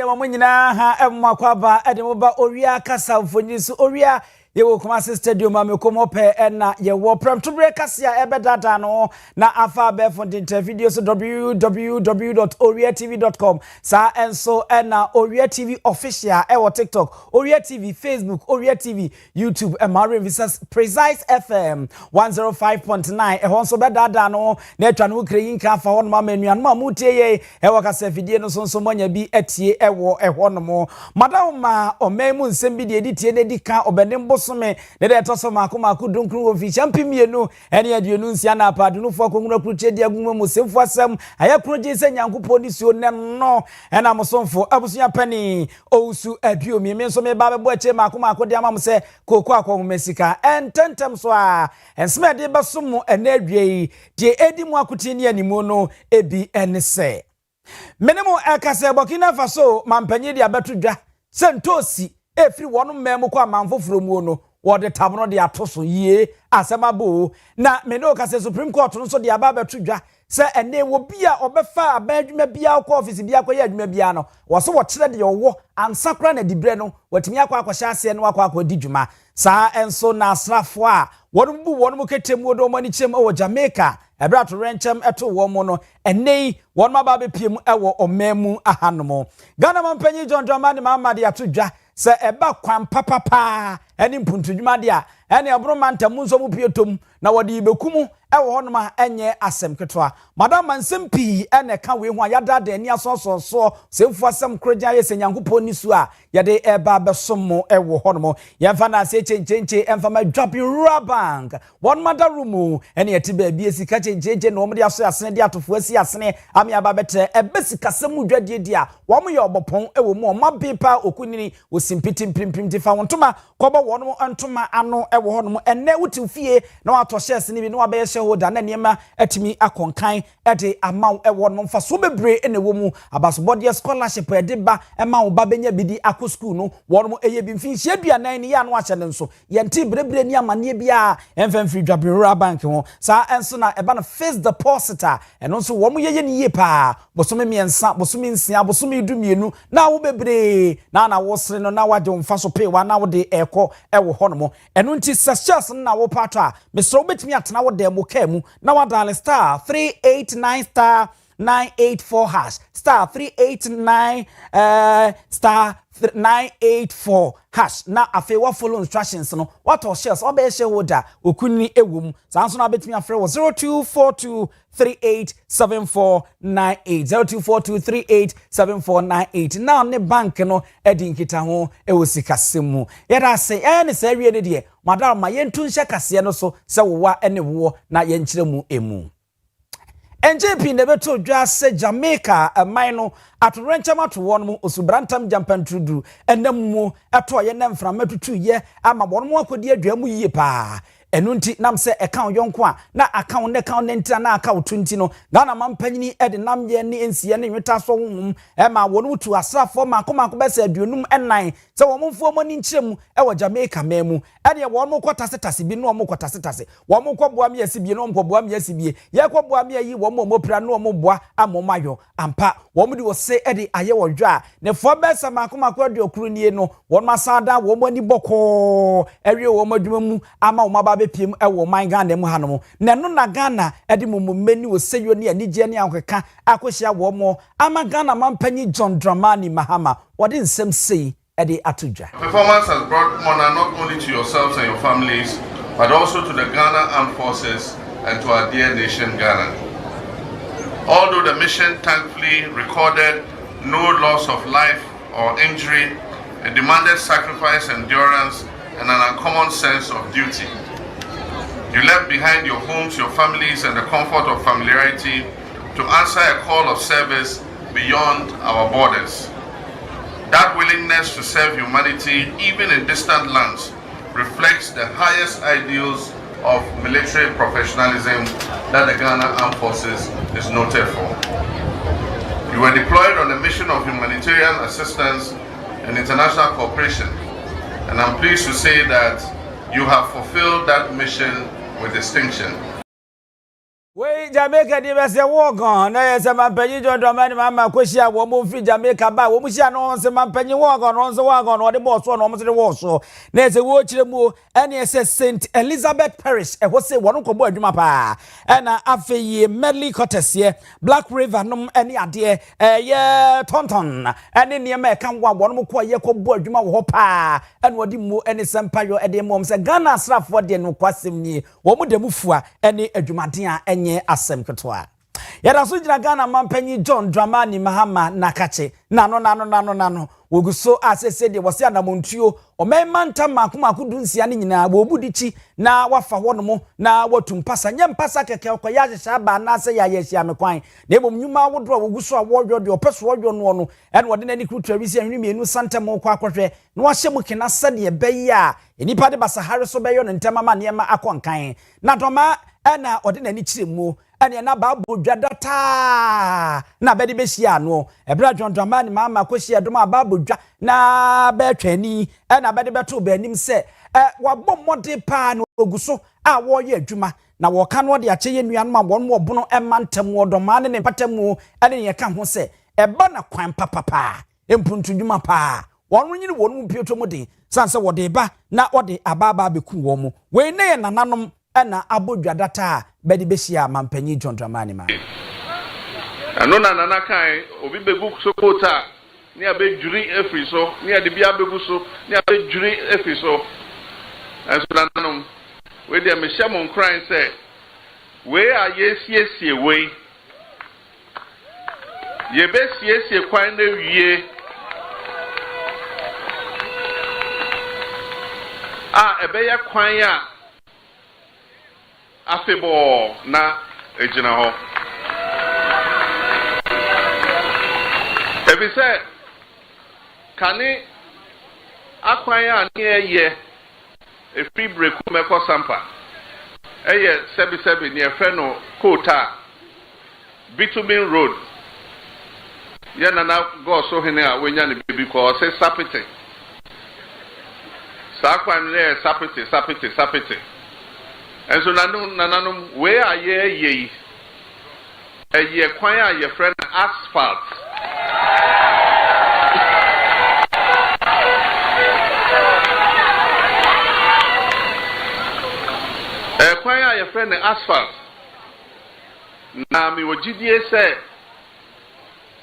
mo nyina ha emmakwaba edemoba Owia Kaseɛ mfonyi so Owia yewo Kumasi Stadium amekomo pe na yewo Premtobre Kaseɛ ebedada no na afa be fonte video so www.owiatv.com sa enso na Owia TV official ewo TikTok Owia TV Facebook Owia TV YouTube Mary Visas Precise FM 105.9 ehonso bedada no na atwa no kreyin ka fa hono ma manuan ma mutie ye ewo Kaseɛ video no so monya bi etie ewo ehono mo madam ma omemu nsem bi de editie na dika obenembo me ne de to so mako dunkru ofi champimienu ene aduonu nsia na apade no fo akonguna kruche di aguma mu semfo asem aya kroje se nyankopɔ ni suo ne no ena mosomfo abusua pani ousu aduomi me nso me ba bebo ache mako de amam se koko akwomesika ententem so a ensme de besom ena adwei de edi mu akoti ni animu no ebi ene se menemu Kaseɛ Burkina Faso mampanyi de abetudwa sentosi efiri wonu memu kwa manfoforo mu no wode tabno de atoso yie asemabo na meno Kaseɛ Supreme Court no so de aba betudwa se ene wo bia obefa abadwuma bia ko office bia ko ya adwuma bia no wo so wo kire de yowo ansakra na dibre no watimi akwa akwhya ase no akwa di dwuma saa enso na asrafo a wonu ketemu do mani chem o Jamaica ebrato renchem eto wo mo no enei wonu maba be piem ewo omemu ahanomo Ghana mampanyi John Dramani mama de atudwa se eba kwan papapa eni mpuntudwuma de a eni abroma ntamu nso mu pietom na wode ibekumu ewo honoma enye asem ketwa madam mansem pi ene ka we hu ayada de eni asoso semfu asem kroja ye senyankopɔ ni su a yade eba besom ewo honomo yemfa na ase chenchenche emfa ma drop bank one mother room eni etiba bi esika chenchenche no mo de aso asene de atofo asi asene ami aba betre ebesika semu dwadie dia wo mo ye obopon ewo mu o mabipa okunini osimpiti mpimpim tifa wontoma kobo wono ntoma ano ewo honomo enne wutifie na wato shares ni bi na wabe shareholder na niema atimi akonkan ede amaw ewo no mfa so bebre ene wo mu abasobode scholarship ede ba ema wo ba benya bidi akọ school no wono eye bi mfinhie aduanan ni ya no ahye ne nso yenti brebre ni amane bia emfamfiri dwabere bank ho sa enso na eba no fixed depositor eno nso wo mu yeye ni ye pa bosome miensa bosome nsia bosome dumienu na wo bebre na wo sere no na waje mfa so pay wa na wo de eko ewo hono eno nti sachas na wo pato a mesro betimi atena wo de mo ka mu na wa dial star 389 star 984 hash star 389 star 984 hash na afi wa follow instructions no what or shares obe shareholder okuni ewum sanso na betimi afre wo 0242387498 0242387498 now ne bank no edi nkita ho ewosikasemu yeda se ene se awie ne de madam ma yentu nhye Kaseɛ no so se wowa ene wo na yenkyere mu emu NJP nebeto dwa se Jamaica amino atorenchem atowon mu osubrantam jampantrudu enammu eto ye na mframatutu ye ama wonmo akodi aduamu yie pa enunti nam se account yonko a na account ne account ntia na account 20 no Ghana mampanyini ede nam ye ne ensie ne nweta so honhum ma wonu tu asrafo makomako be se aduonum enan se wo momfo mani nkyeremu e Jamaica memu ene wo mo kwatasetase bi no mo kwatasetase wo mo kwoboa me asibie no mo kwoboa me asibie ye kwoboa me ayi wo mo pra no mo boa amomayo ampa wo mo di wo se ede aye wo dwa ne fo be se makomako ade okuru nie no wo ma sada wo mo ani boko ewie wo mo adwuma mu ama wo ma piem ewo man Ghana mu hanom na no na Ghana edi mumumeni wo seyo ne anigye ne ankeka akohia wo mo ama Ghana mampanyi John Dramani Mahama wodi nsem sei edi atudwa. Performance has brought honor not only to yourselves and your families but also to the Ghana Armed Forces and to our dear nation Ghana. Although the mission thankfully recorded no loss of life or injury, it demanded sacrifice, endurance and an uncommon sense of duty. You left behind your homes, your families, and the comfort of familiarity to answer a call of service beyond our borders. That willingness to serve humanity, even in distant lands, reflects the highest ideals of military professionalism that the Ghana Armed Forces is noted for. You were deployed on a mission of humanitarian assistance and international cooperation, and I'm pleased to say that you have fulfilled that mission with distinction. We Jamaica di bese walk on na se mampanyi John Dramani mama kwehia wo mo free Jamaica ba wo mo hia no se mampanyi walk on so walk on wo de boss no mo se de wo so na se wo kire mu ene se St Elizabeth Parish e ho se wo no kobo adwuma pa na afeye Medley Cottesye Black River no ene ade ye tonton ene niam e kan wo no ko ye kobo adwuma wo pa ene wo di mu ene sempayo e de mom se Ghana asrafo de no kwasem ni wo mo de mufua ene adwumaden a asem ketwa yada so jina Ghana mampanyi John Dramani Mahama nakache nano woguso asese de wose anamontuo o memanta makomaku dunsia ne nyina wo budichi na wafa wono na watumpasa nyempasa keke okoya hyehyɛ ba na se ya yehia mekwan na ebom nyuma wodro woguso awodwo de opeso wodwo no ene wode na ni krutrabisi ahwini mienu santam kwa akwhwe na wahye mu kena sade beyi a enipa de basahare so beyo no ntemama ne ma akonkan na doma ena ode na ni kiremu ene na babo dwadata na bede behia no ebra John Dramani mama kwehia doma babo dwa na betwani ena bede beto banim se wabɔ mmɔde pa na oguso a wɔyɛ adwuma na wɔka no de akyɛ yɛ nuanom a wɔn mo bono ɛmantam wɔdɔma ne patamu ene yɛ ka ho se ɛba na kwan papapa empuntu dwuma pa wɔn nyine wɔn mu pieto mu de sanse wɔde ba na wɔde ababa beku wɔn mu wei ne yɛ nananom ena abodwa data bedi behia mampanyi John Dramani ma ano na nana kan obi begu so kota ni abedwuri efri so ni ade bia begu so ni abedwuri efri so enso nananom we de me hye mon kran say we a yesiesie we ye be siesie kwan na wie ebe ya kwan ya afebo na ejina ho ebi se kani akwan ya ni eye e free break meko sampa eye sebi ni efe no kota bitumen road ya na go so hene a wenya ne bibi ko se sapete sakwan le sapete enso nananum we aye eye kwan a ye friend asphalt kwan a ye friend asphalt na mi wogidie se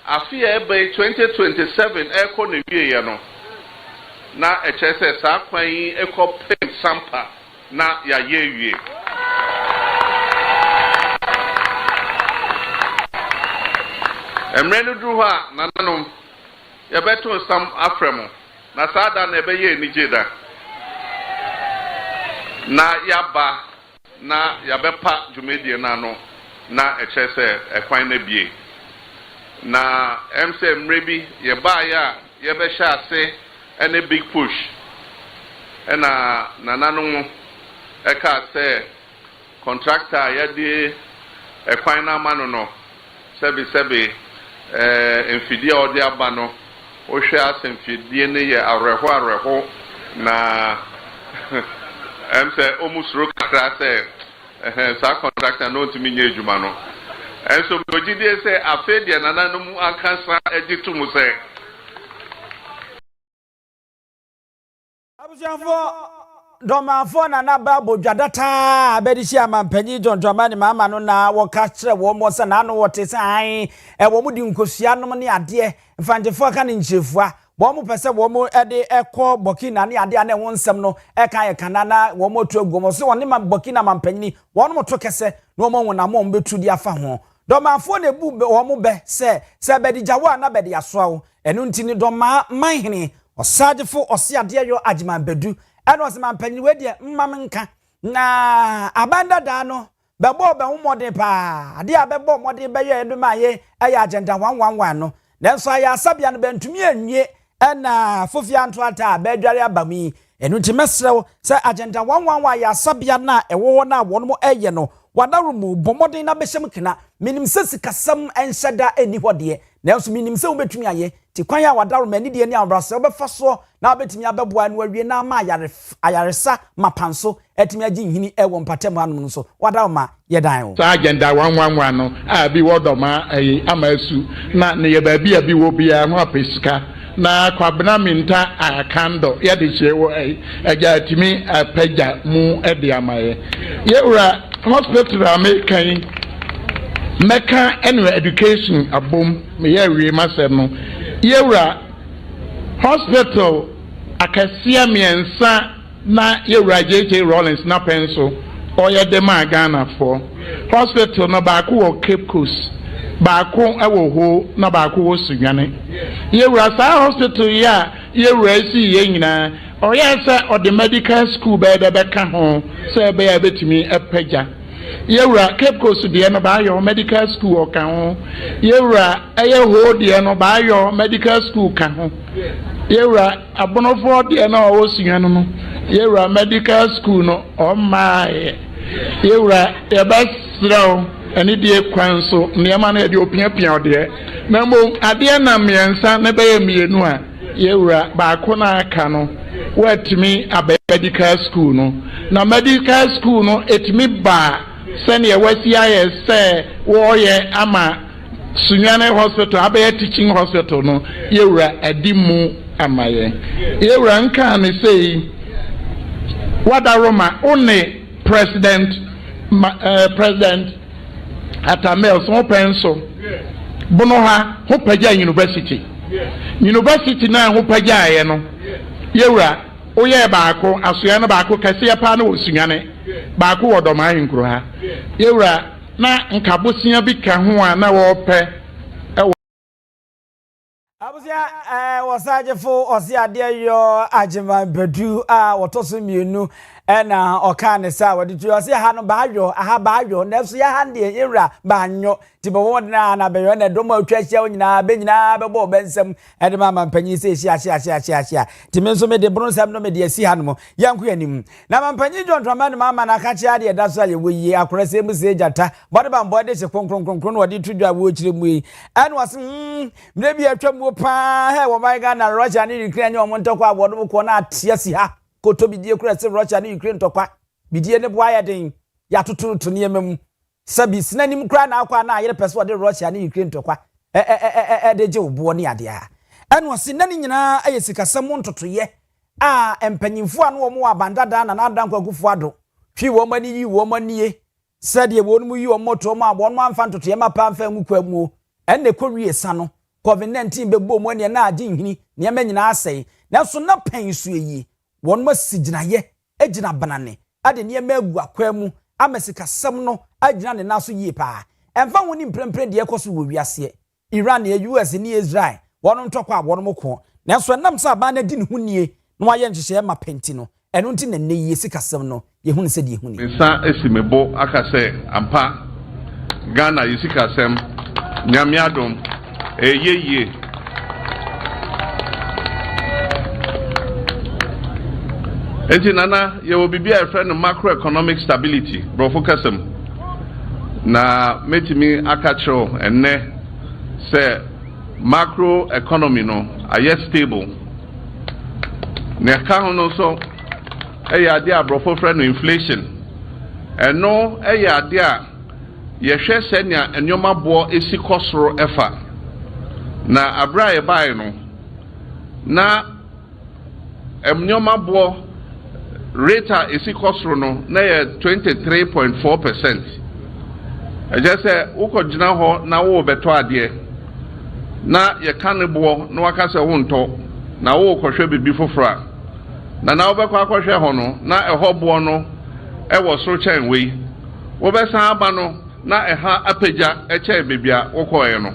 afia ebe 2027 eko ne wie ye no na echese sa kwan eko paint sampa na ya yewie emre no duru ha nananom ya beto sam afremo na sada na ebe ye nijeda na yaba na ya bepa jumedie na no na echese ekwan na bie na MC mrebi ye ba ya ye be sha ase ene big push ena nananom eka se contractor ya di ekwan na manu no sebi enfidie odi aba no o hwe asemfidie ne ye areho na emse omusro kakra se sa contractor no ntimi nye adwuma no enso bogidie se afedie nananum akansa egitum se abusiafo Domafo na babo dwadata abedisi amampanyi John Dramani mama no na woka kire wo mo se na no wote se an wo mu di nkosua no ne ade mfanjefo ka ne nchefua wo mu pese wo mu ede ekọ Burkina ne ade na wo nsem no eka ye kana na wo mo tu agumo so woni ma Burkina mampanyi wo no to kese no mo wona mo betu di afa ho Domafo na bu wo mu be se bedi jawo na bedi asoa enu ntini doma manhene osagefo ose ade yo agima bedu eno se mampanyi we de mmamenka na abanda da no bebo be humode pa ade abebo mode be ye eduma ye aya agenda 111 no nenso aya asabia no bentumi anwie ena fofia nto ata bedware abami enu ntimesrew se agenda 111 ya asabia na ewo na wono mo eye no wadarumu bomode na behyem kena minim sesi kasam enhyeda eni hode na nso minim se wobetumi aye ti kwan ya wadaro mani de ni abrase obefa so na obetumi abeboa no awie na ma ayaresa mapanso etimi agi nhini ewo mpatem anu so wadaro ma yedan wo sa agenda 111 no a bi wodoma amasu na ne ye ba bi wo bia ho apesika na kwabena minta akando ya de chewo eja timi apagya mu ede amaye yewura hospital american meka anyway education abom me ye wi masem no yewura hospital akasia miensa na yewura JJ Rollins na penso oye de ma Ghana for hospital no ba ko wo Cape Coast ba ko ewo ho na ba ko wo Sunyane yewura sa hospital ya yewura si ye nyina oye se o the medical school be de be ka ho se be ya betimi epagya yewura Cape Coast de no ba yo medical school o ka ho yewura eye ho de no ba yo medical school ka ho yewura abonofo de no wo Sunyane no yewura medical school no o maaye yewura e ba sraw ani de kwan so niam na de opiapia de na mo ade na miensa na be mienu a yewura ba ko na aka no watimi aba medical school no na medical school no etimi ba sene wasi aye se wo ye ama Sunyane hospital aba teaching hospital no yewura adimu amaye yewura nka ne sei wadaroma one president Atamel so penso bono ha ho pagya university na ho pagya ye no yewura oye baako asoya na baako kase pa na Sunyane baako wodoma hinkro ha yewura na nkabosia bi ka ho a na wo pe abusia wasajefo osiade yo agema bedu a wotoso mienu na okane sa wadi tu osi ha no baayo aha baayo na so ya ha de ewura baanyo tibo wona na beyo na domo atwahia nyina be nyina bebo bensem ede mama mpanyi se hia timenso me de bronsam no me de asi ha no yanko yanim na mampanyi John Dramani mama na ka chia de da so ye woyi akorase mu se jata bode bambo de se kronkron wadi tudwa wo chire mu yi ene was mre bi atwam pa he wo my God na Russia ni Ukraine o montokwa abodo ko na atia si ha koto bidie kura se Russia ni Ukraine tokwa bidie ne boa ya den ya tutu ne emem sabi sinanim kura na akwa na ayere pese de Russia ni Ukraine tokwa de je obo ne ade a eno se nani nyina ayesikasam ntotoye a empanyimfo anu omo abandada na adan kwagufu ado twi wo mani yi wo manie sade wo nu yi wo moto mo abo no amfa ntotoye mapa mfa ngukwa mu enne kowie sa no COVID-19 bebo mo ne na age nhini ne nyina asai na so na pensu yi won ma siginaye agina banane ade ne ma agu akwa mu amesikasam no agina ne naso yie pa emfa woni mprempre de ekoso wo wiase Iran ne US ne Israel won ntokwa won mko na so nam sa ba na di ne hunie no waye nhihye ma penti no eno nti na ne yie sikasam no ye hunu se de huni nsa esimebo akase ampa Ghana yisikasam nyamiadom eyeye enti nana ye will be a friend of macroeconomic stability bro focusem na metimi akacho enne say macroeconomy no are stable ne ka hono so ade a bro for friend inflation eno ade a ye hwe senia enyoma bo esi kosoro efa na abra ye bai no na enyoma bo rate esi kosoro no na ye 23.4%. Eje se uko jina ho na wo beto ade na ye kanebo na waka se ho nto na wo kohwe bibi fofora na wo bekọ akohwe ho no na eho bo no e wo soro chen we wo be san aba no na eha apagya eche bibia wokoye no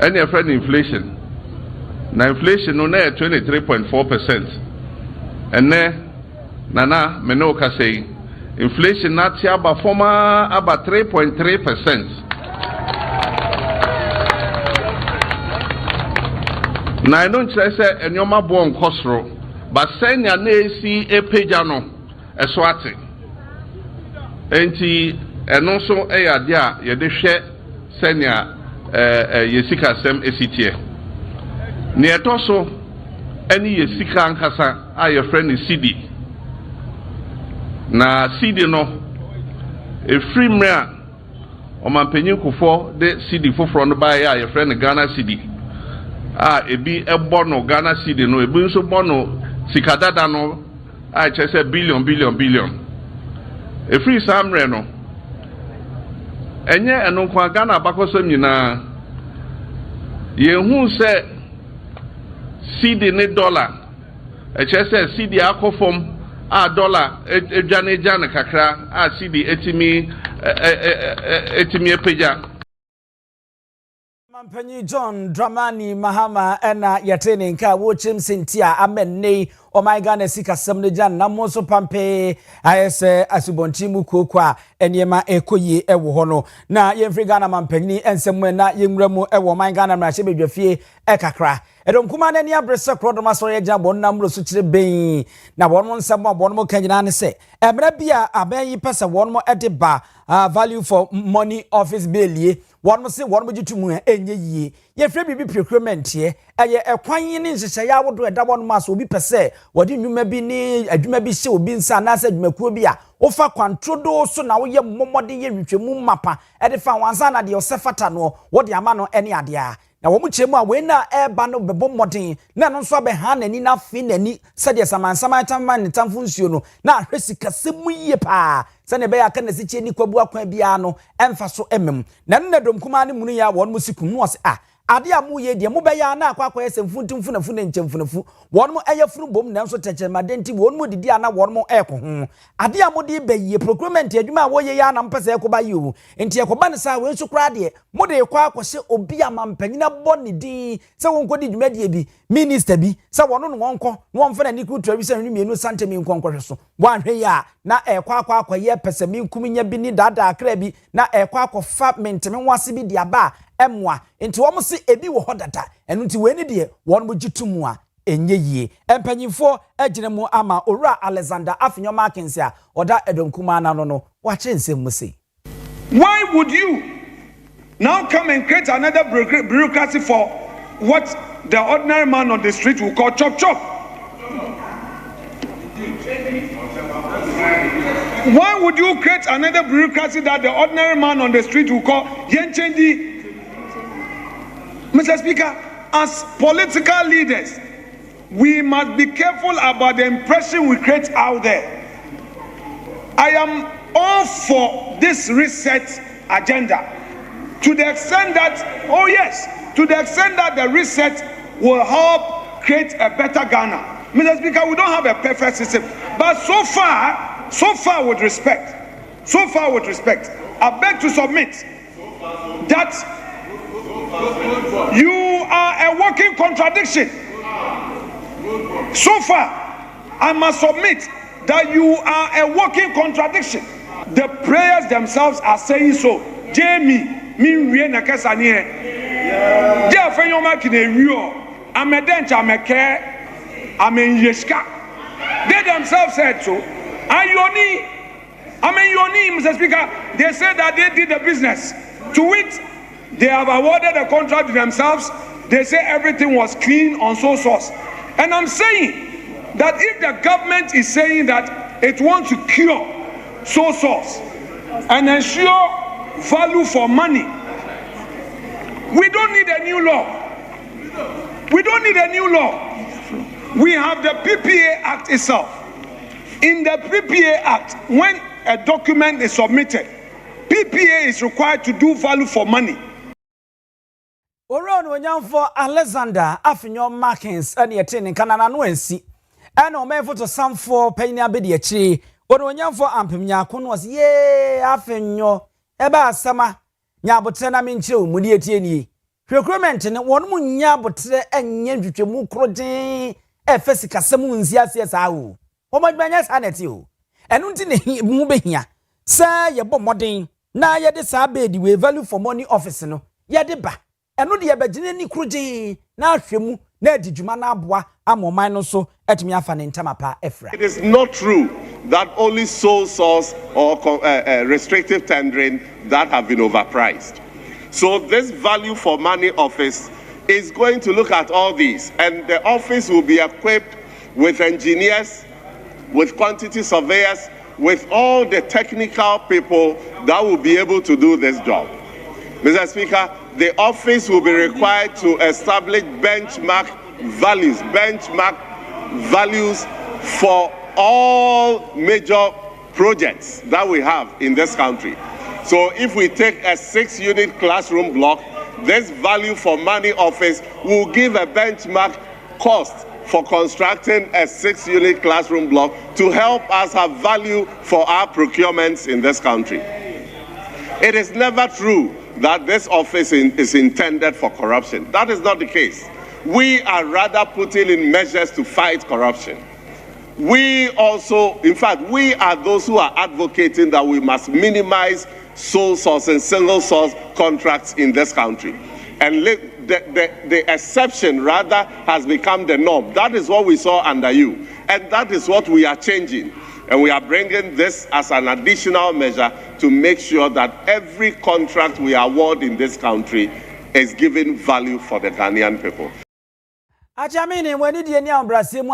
any a friend inflation na inflation no na 23.4%. ene nana meno ka say inflation na ti aba forma aba 3.3%. na no nkyerese enyoma bo nkosoro ba senya na esi epagya no eso ate enti eno so eyade a ye de hwe senya yesika sem esitie ne etoso eni yesika ankasa a your friend is CD na CD no efri mra omampanyin kufo de CD foforo no ba ya your friend Ghana CD ebi ebo no Ghana CD no ebi nso bo no sikadada no a chese billion efri samre no enye eno kwa Ghana bakosam nyina yehu se CD ne dollar chese CD akofom a dollar edwane kakra a CD etimi epeja Mampanyi John Dramani Mahama ena yatene nka wochim sentia amenne o my Ghana sika samne jan na monso pampe ayese asubonti mu kokwa eniema ekoyi ewo ho no na yemfri Ghana mampanyi ensem na yenwuramu ewo my Ghana mrahye bedwafie ekakra edom kuma na ni abrese krodoma so yegya bon namro so kire ben na bon mo nsem bon mo kanyina ne se emra bia abayi pese won mo edeba value for money office belie won mo se won mo gitumu enye yie ye fre bibi procurement ye eye ekwan ni nhyehyɛ ya wodo eda won ma so obi pese wodi nnwuma bi ni adwuma bi hye obi nsa na asa adwumakuo bi a ofa kwantrodo so na wo ye mmomode ye hwehwemu mapa ede fa wansa na de osefata no wodi ama no ene ade a na wo mu chemu a we na eba no bebo modern na no so abeha nani na fi nani sede samansama tamma ne tamfu nsuo no na ahwesi kasemu yie pa se ne be ya kan si cheni kwabu akwan bia no emfa so emem na no dom kuma ne munu ya won mu sikum no se ade amu ye de mu be ya na akwa semfuntumfunafu ne nchemfunafu won mu eyafunu bom na so techemadenti won mu didi ana won mu ekoho ade amu de be ye procurement adwuma wo ye ya na mpese ekoba yi o enti ekoba ne sa we sukura de mu de kwa akwose obi amampanyina boni din se won kodi dwuma de bi minister bi se won no wonko won fa na niku trabi se nwemienu santemi nkonkohwe so wanhwe ya na akwa ye pese mi nkuminya bi ni dada akra bi na akwa menteme wase bi de aba emwa enti wo si ebi wo hodata enu nti we ni de won mo gitumu a enye yie empanyimfo agine mu ama owura Alexander Afinyo Markins a oda edonkuma na no wa kyensem mu sei. Why would you now come and create another bureaucracy for what the ordinary man on the street will call chop chop? Why would you create another bureaucracy that the ordinary man on the street will call yenchendi? Mr. Speaker, as political leaders, we must be careful about the impression we create out there. I am all for this reset agenda to the extent that, oh yes, to the extent that the reset will help create a better Ghana. Mr. Speaker, we don't have a perfect system, but so far with respect, I beg to submit that you are a walking contradiction. So far, I must submit that you are a walking contradiction. The prayers themselves are saying so. Jamie, me na kasani he. Je afenyo makine rio. Amedench ameke. Amen yeshka. They themselves said so. Ayoni, Mr. Speaker, they said that they did the business. To which they have awarded a contract to themselves. They say everything was clean on sole source. And I'm saying that if the government is saying that it wants to cure sole source and ensure value for money, we don't need a new law. We don't need a new law. We have the PPA Act itself. In the PPA Act, when a document is submitted, PPA is required to do value for money. Oron Onyamfo Alexander Afinyo Markins ene yetene kanana no ansi ene o men photo samfo panyina be de akire Oron Onyamfo ampemnya ko no was ye Afinyo eba asama nya abotre na menkyire o mudi etie ni procurement ne won mu nya abotre enye ntwetwemu krogen efesi kasem nsi ase sa o o madwanya sa neti o enu nti ne mu behia sa ye bɔ modern na ye de sa bedi we value for money office no ye de ba enu de ye begine ni krogen na ahwemu na adidwuma na aboa amoman no so etimi afa ne ntamapa efra. It is not true that only sole source or restrictive tendering that have been overpriced. So this value for money office is going to look at all these, and the office will be equipped with engineers, with quantity surveyors, with all the technical people that will be able to do this job. Mr. Speaker, the office will be required to establish benchmark values for all major projects that we have in this country. So if we take a 6-unit classroom block, this value for money office will give a benchmark cost for constructing a 6-unit classroom block to help us have value for our procurements in this country. It is never true that this office is intended for corruption. That is not the case. We are rather putting in measures to fight corruption. We also, in fact, we are those who are advocating that we must minimize sole source and single source contracts in this country. And the exception rather has become the norm. That is what we saw under you. And that is what we are changing. And we are bringing this as an additional measure to make sure that every contract we award in this country is giving value for the Ghanaian people. Achamini, when you did any Brazil,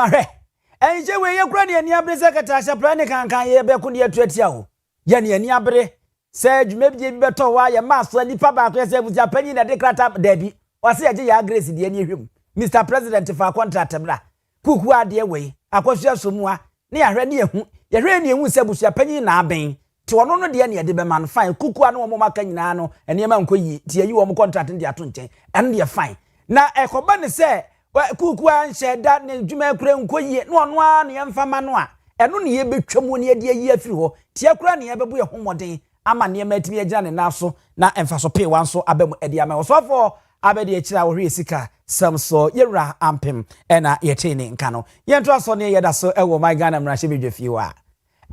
and you were your granny and your secretary, planning can ye be kundi etwetiao. Yani any abre said maybe better why a master and the papa with your penny that they cracked up Debbie. Or say a grace in the any room. Mr. President, if I contract a cook are dear way, I was just somewhere near Renia. Your Renia who said was your penny na bang. To an honor the any de man fine, cook one more canano, and your man could tear you on contract in the atunche, and you're fine. Now, a cobani say, well, cook one said that Jumel Cran Quay, no one, young Famanoa, and only a bit chumony dear year through, Tia Cranny ever be a home day. I'm a near met me a jan and also, now and for so pay one so abem ediama so for abedi echira wo hwesika sam so yera ampem ena yetene nkano yentwa so ne yeda so ewo my Ghana mrahye bedwafiwa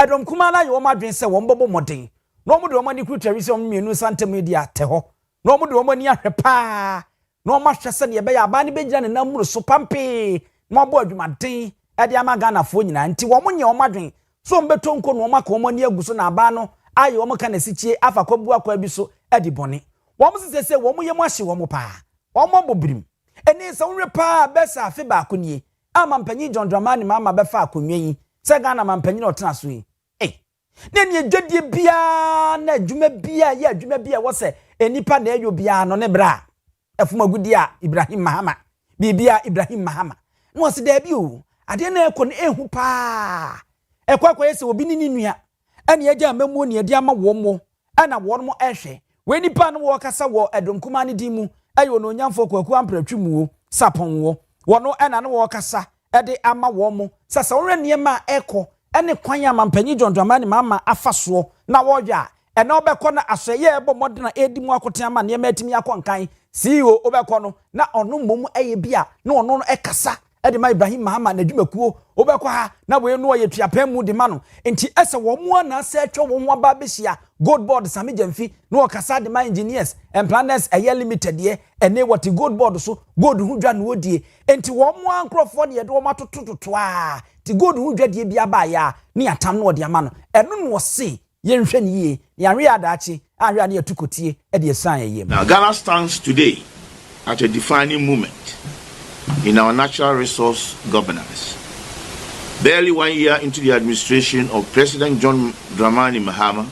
edom kuma na yo madwen se wo mbobo moden no mo de wo mani kutari se mienu santa media te ho no mo de wo mani ahwepa no ma hwese ne be ya ba ne begira ne namuru so pampe no bo adwumaden ede ama Ghana fo nyina nti wo mo nye wo madwen so mbeto nko no ma ko mo ni aguso na aba no aye wo mo kana sichie afa kwabu akwa bi so edi bone wo mo sese wo mo yemu ahye wo mo pa wo mo bobrim eni se wonre pa besa afi ba akonie ama mpanyi John Dramani mama befa akonwa yi se Ghana mampanyi no tena so yi ne ni adwedie bia na adwuma bia ye adwuma bia wo se enipa na eyo bia no ne bra efumagudi a Ibrahim Mahama bibia Ibrahim Mahama no se da bi o ade na ekọ na ehu pa ekwa yese obi ni nua ene agya mamu ne ade ama wo mo ana wo mo ehwe we nipa no wo kasa wo edomkuma ne dimu ayo no nyamfo kwaku ampratwumu sapon wo wono ena no wo kasa ede ama wo mo sasa wo niema ekọ ene kwan ya mampanyi John Dramani mama afaso na wo hwa ene obekọ na asoye ebo modena edimu akote ama niema atimi akonkan CEO obekọ no na ono mom eye bia na ono no ekasa ede ma Ibrahim Mahama na dwumakuo obekọ ha na we no ye tuapam mu de ma no enti ese wo mo na se atwa wo ho aba behia gold board sami jamfi no okasa de ma engineers and planners eye limited ye ene what gold board so gold hu dwa no odie enti wo mo ankrofo ne ye de wo matototo a ti gold hu dwa de bia ba ya ne atam no de ama no eno no se ye nhwe ne ye ya hwe adachi ahwe ne atukotie e de san ye yem. Now Ghana stands today at a defining moment in our natural resource governance. Barely 1 year into the administration of President John Dramani Mahama,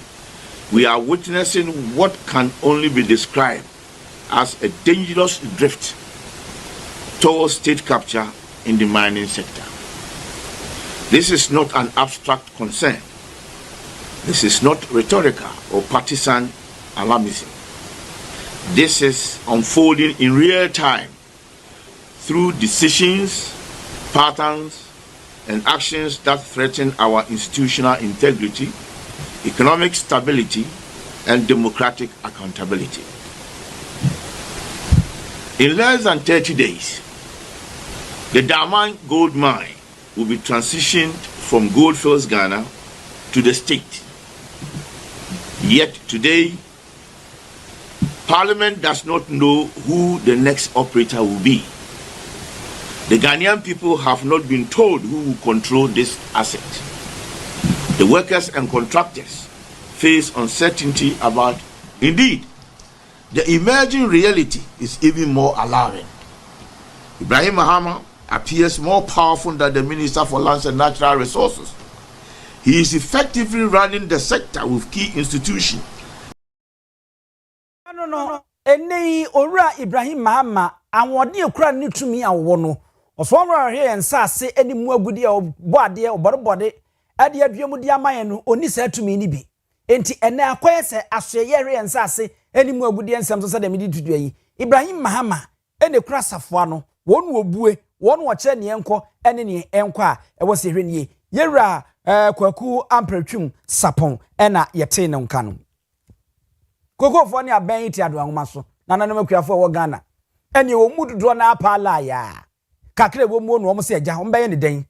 we are witnessing what can only be described as a dangerous drift towards state capture in the mining sector. This is not an abstract concern. This is not rhetorical or partisan alarmism. This is unfolding in real time through decisions, patterns, and actions that threaten our institutional integrity, economic stability, and democratic accountability. In less than 30 days, the Daman gold mine will be transitioned from Goldfields, Ghana to the state. Yet today, Parliament does not know who the next operator will be. The Ghanaian people have not been told who will control this asset. The workers and contractors face uncertainty about. Indeed, The emerging reality is even more alarming. Ibrahim Mahama appears more powerful than the Minister for Lands and Natural Resources. He is effectively running the sector with key institutions. No. Eni owura Ibrahim Mahama anwode ekura ni tumi awo no. Osomra here ensase eni mu agudi e bo ade oborbode ade aduamu di amaye no oni sa tumi ni bi. Enti ene akoye se asoye here ensase eni mu agudi ensam so de medi tudu yi. Ibrahim Mahama ene kura safoa no wonu obue wonu wo kire ne enko ene ne enko a e wo se hwe ne yewura kwaku ampretwum sapon ena yete ne nka no. Koko fo ni aban ti ado anwoma so na nanom akuafo wo Ghana eni wo mududo na apala ya kakre wo mu no wo se agya wo beye ne den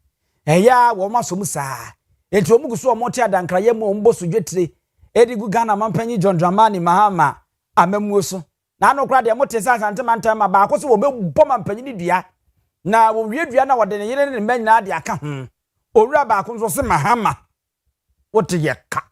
eya wo maso mu saa enti wo muguso wo moti adankra ye mu mboso dwetire edigu Ghana mampanyi John Dramani Mahama amamuo so na anokra de mote sa santemantam ma ba ko so wo bebom mampanyi ni dua na wo wiedua na wo de ne yene ne manyina de aka owura ba ko so se Mahama wote ye ka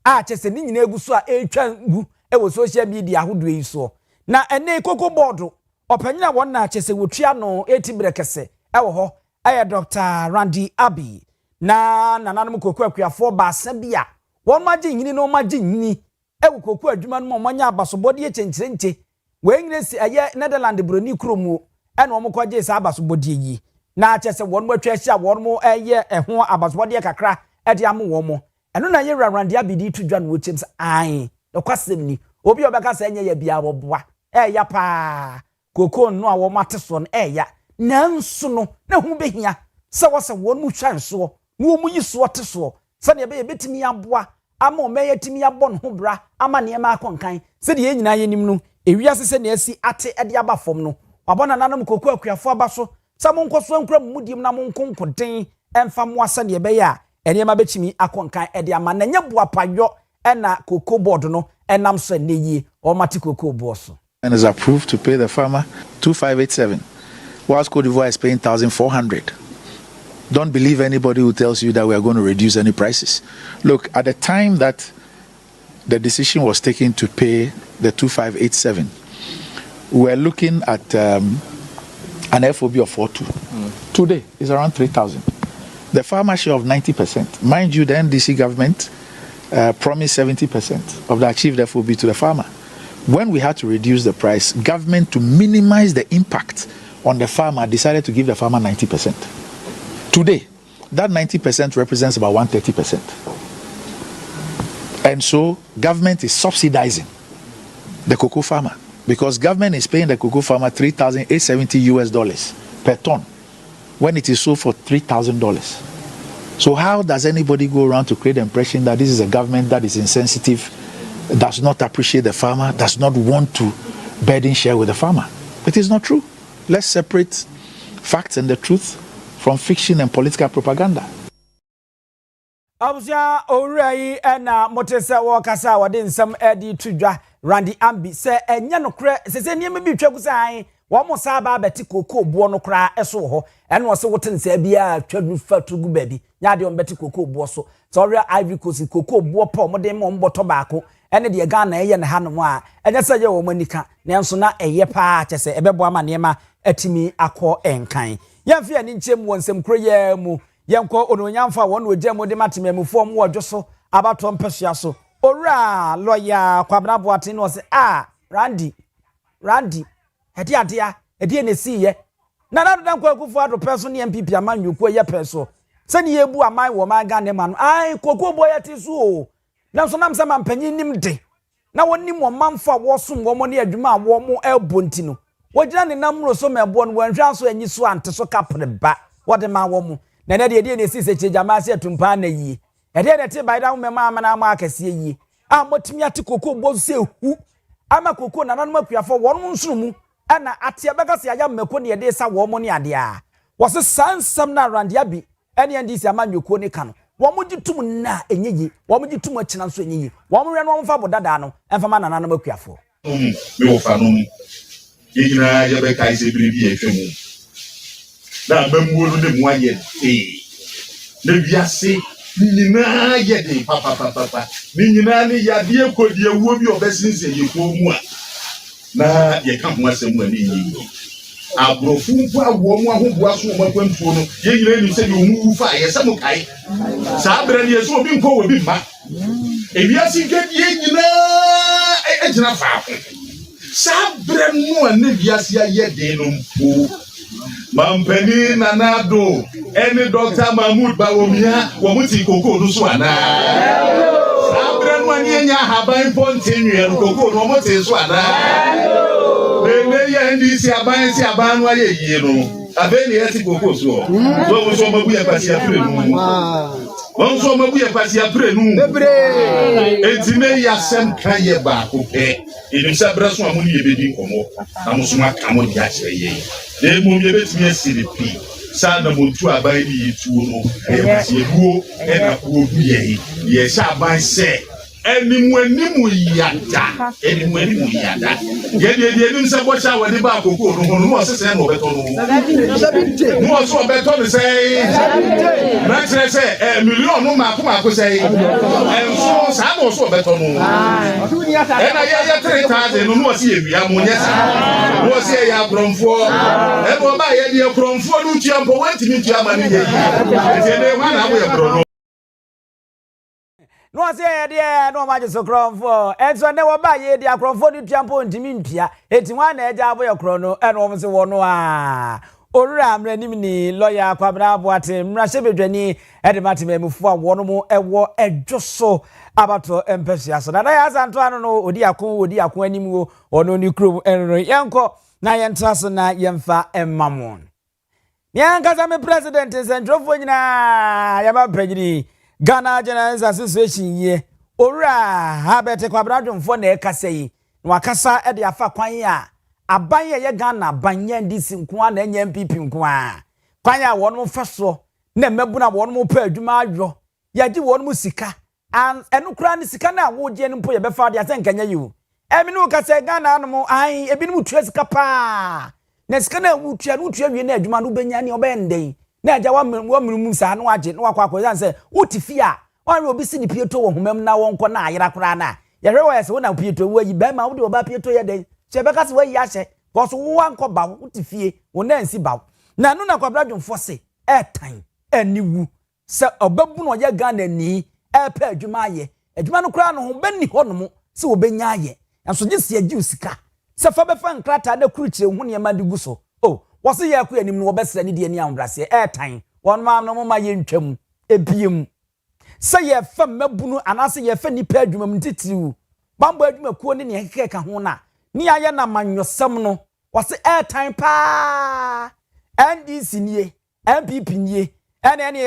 a chese ni nyina eguso a etwa ngu e wo social media ahodo yi so na ene koko board opanyina won na chese wotua no etibrekese e wo ho aye Dr. Randy Abi na nananom koko akuafo ba sabia won magye nyini no magye nyini e wo koko adwuma no manya abasobode echenkyenche we nyina si aye Netherland broni kromu e na omkwaje sa abasobode yi na chese won matwa hia won mo eye eho abasobode kakra e de am won mo eno na ye Randy Abi di tudwa no wochem sa ai ekwasem ni obi obeka sa enye ya bia boboa ya pa koko no a wo mate so no ya nanso no na hu behia se wo se won mu twan so wo mu yiso te so se ne be betimi aboa ama o meya timi abo no ho bra ama ne ma akonkan se de nyina ye nim no ewiase se ne asi ate de aba fom no wabona nanom koko akuafo aba so se mo nkoso ankura mudim na mo nkonkoden emfa mo asa ne be ya ene ma betimi akonkan de ama na nya boa padwo ena koko board no enam so neye o mati koko boso and is approved to pay the farmer 2587 whilst Cote d'Ivoire is paying 1400. Don't believe anybody who tells you that we are going to reduce any prices. Look, at the time that the decision was taken to pay the 2587, we were looking at an FOB of 42. Today is around 3000. The farmer share of 90%. Mind you, the NDC government promised 70% of the achieved FOB to the farmer. When we had to reduce the price, government, to minimize the impact on the farmer, decided to give the farmer 90%. Today, that 90% represents about 130%. And so government is subsidizing the cocoa farmer because government is paying the cocoa farmer $3,870 per ton when it is sold for $3,000. So how does anybody go around to create the impression that this is a government that is insensitive, does not appreciate the farmer, does not want to burden share with the farmer? It is not true. Let's separate facts and the truth from fiction and political propaganda. Abuja orai ena motesa wo kasa wade nsam edi tudwa Randy Abi se enya no kre se niam bi twaku sai wo mo sa ba beti koko buo no kra eso ho ena wo se woten se bia twadu fatugu baby nya de on beti koko buo so so ore Ivory Coast koko buo pa mo de mo mboto baako ene de Ghana eye ne hanom a enya se ye wo manika nenso na eye pa kyese ebebo ama nema atimi akọ enkan yamfi ani nchem wonsem kro ye mu yenko ononyamfa won wogya de matemamufo mo wodwo abato mpesua so owura lawyer Kwabena Boateng no se Randy edi adea edi enesi ye na dan kwa kufu ado peso ne MPP amanyuko ye peso se ne yebu aman wo man Ghana ma no koko boya ti so o na so nam se mampanyin nim de na wonim wo manfa wo som wo mo ne adwuma wo mo elbonti no wogina ne namro so mebo no wanhwa so anyi so ante so kapre ba wode ma wo mo na ne de enesi se chejama se tumpa na yi ede ne te baida wo mema amana ama akase yi motimi ate koko bo se hu ama koko na nanom akuafo won nsuru mu ana ate abeka se aya mmako ne de sa wo mo ne ade a wo se sansam na Randy Abi ene ndisi amanyoko ne ka no wo mo gitum na enyeyi wo mo gitum akina nso enyeyi wo mo hwe no wo mfa bodada no emfa ma na nanom akuafo me wo fa no yina ya be kai se biribi e twemu na mamuo no ne mu aye ne biase nyina ye de papa nyina ne ya de ekodie wuo bi obesinse ye ko mu a na ye ka ho asem ani yi abrofu bu awo mu ahoboa so mo akwantuo no ye nyina ni se de omu fa ye se mo kai sa bra ni so obi nko obi mma ebiasi gedi ye nyina ejina fa sa bra mu an biasi aye de no mpo mampeni nanado eni Dr. Mahmoud Bawumia wo muti koko no so ana sa bra mu an ye nya haban pontinwe koko no mo te so ana bele ye ndi si aban no aye yie no abeni eti koko so wo so mabu ye pasi apre nu won so mabu ye pasi apre nu entime ya sem kan ye ba ko pe inu sa bra so amuni ye bedi komo na mo so maka mo dia kire ye e mo ye betimi asiripi sa na mo tu aban ni yitu no e pasi ebuo e na ko obu ye sha aban se enimu yada ye nim se bo sha wadi ba akoko no no mo se se no beto no mo so beto no say na kire se million no ma ko say so sa mo so beto no e na ye 3000 no no se ye wia mo nyesa mo se ya bronfo e bo ba ye de bronfo no tuampo wantimi tuama ni ye e de wa na mo ye bro no say there no ma just crom for and so ne wo ba ye dia crom for du tiampo ntimi mpia eti wan na eja abo ye crom no e no mo se wo no a orura amra nim ni lawyer Kwabena Boate mra sebedwani e de matemamufo a wo no mo ewo edwoso abato empesia so na ya santo ano no odi akon anim wo ono ni krom enro yenko na yentra so na yemfa emmamon nyanka za me president sentrofo nyina yaba pagiri Ghana General Association ye ora ha bete Kwabena Dwomfo na Kaseɛ na wakasa e de afa kwan ya aban ye Ghana banya ndisi nko na enya MPP nko a kwan ya wonmo faso na mabuna wonmo pa adwuma adwo yaji wonmo sika an enukura ni sika na wo je npo ye befa de asenkanya yi o eminu Kaseɛ Ghana no ai ebinu tua sika pa na sika na wo tua wie na adwuma no benya ni obenden na aja wa mrum sa no age na wakwa se utifi a wan obi si ni pieto wo homam na wonko na ayera kora na yehwe wo se wo na pieto wo yi ba ma wo de oba pieto ye den se be ka se wo yi ahye ko so wo anko ba utifie wo na nsi ba na no na Kwabena Dwomfo se etan aniwu se obabu no ye Ghana ni epa adwuma aye adwuma no kora no ho bani ho no mo se wo benya aye enso je se agi usika se fa be fa nkrata na kurukire hu ne ma de gu so oh wose ye akọ anim no obesra ni de ani ambrase etan won ma no mo ma ye ntwam ebiem se ye fa mabunu anase ye fa nipa adwuma mtitiru bambo adwuma kuo ne ne keke ka ho na ni aye na manwosam no wose etan pa NDC nie MPP nie ene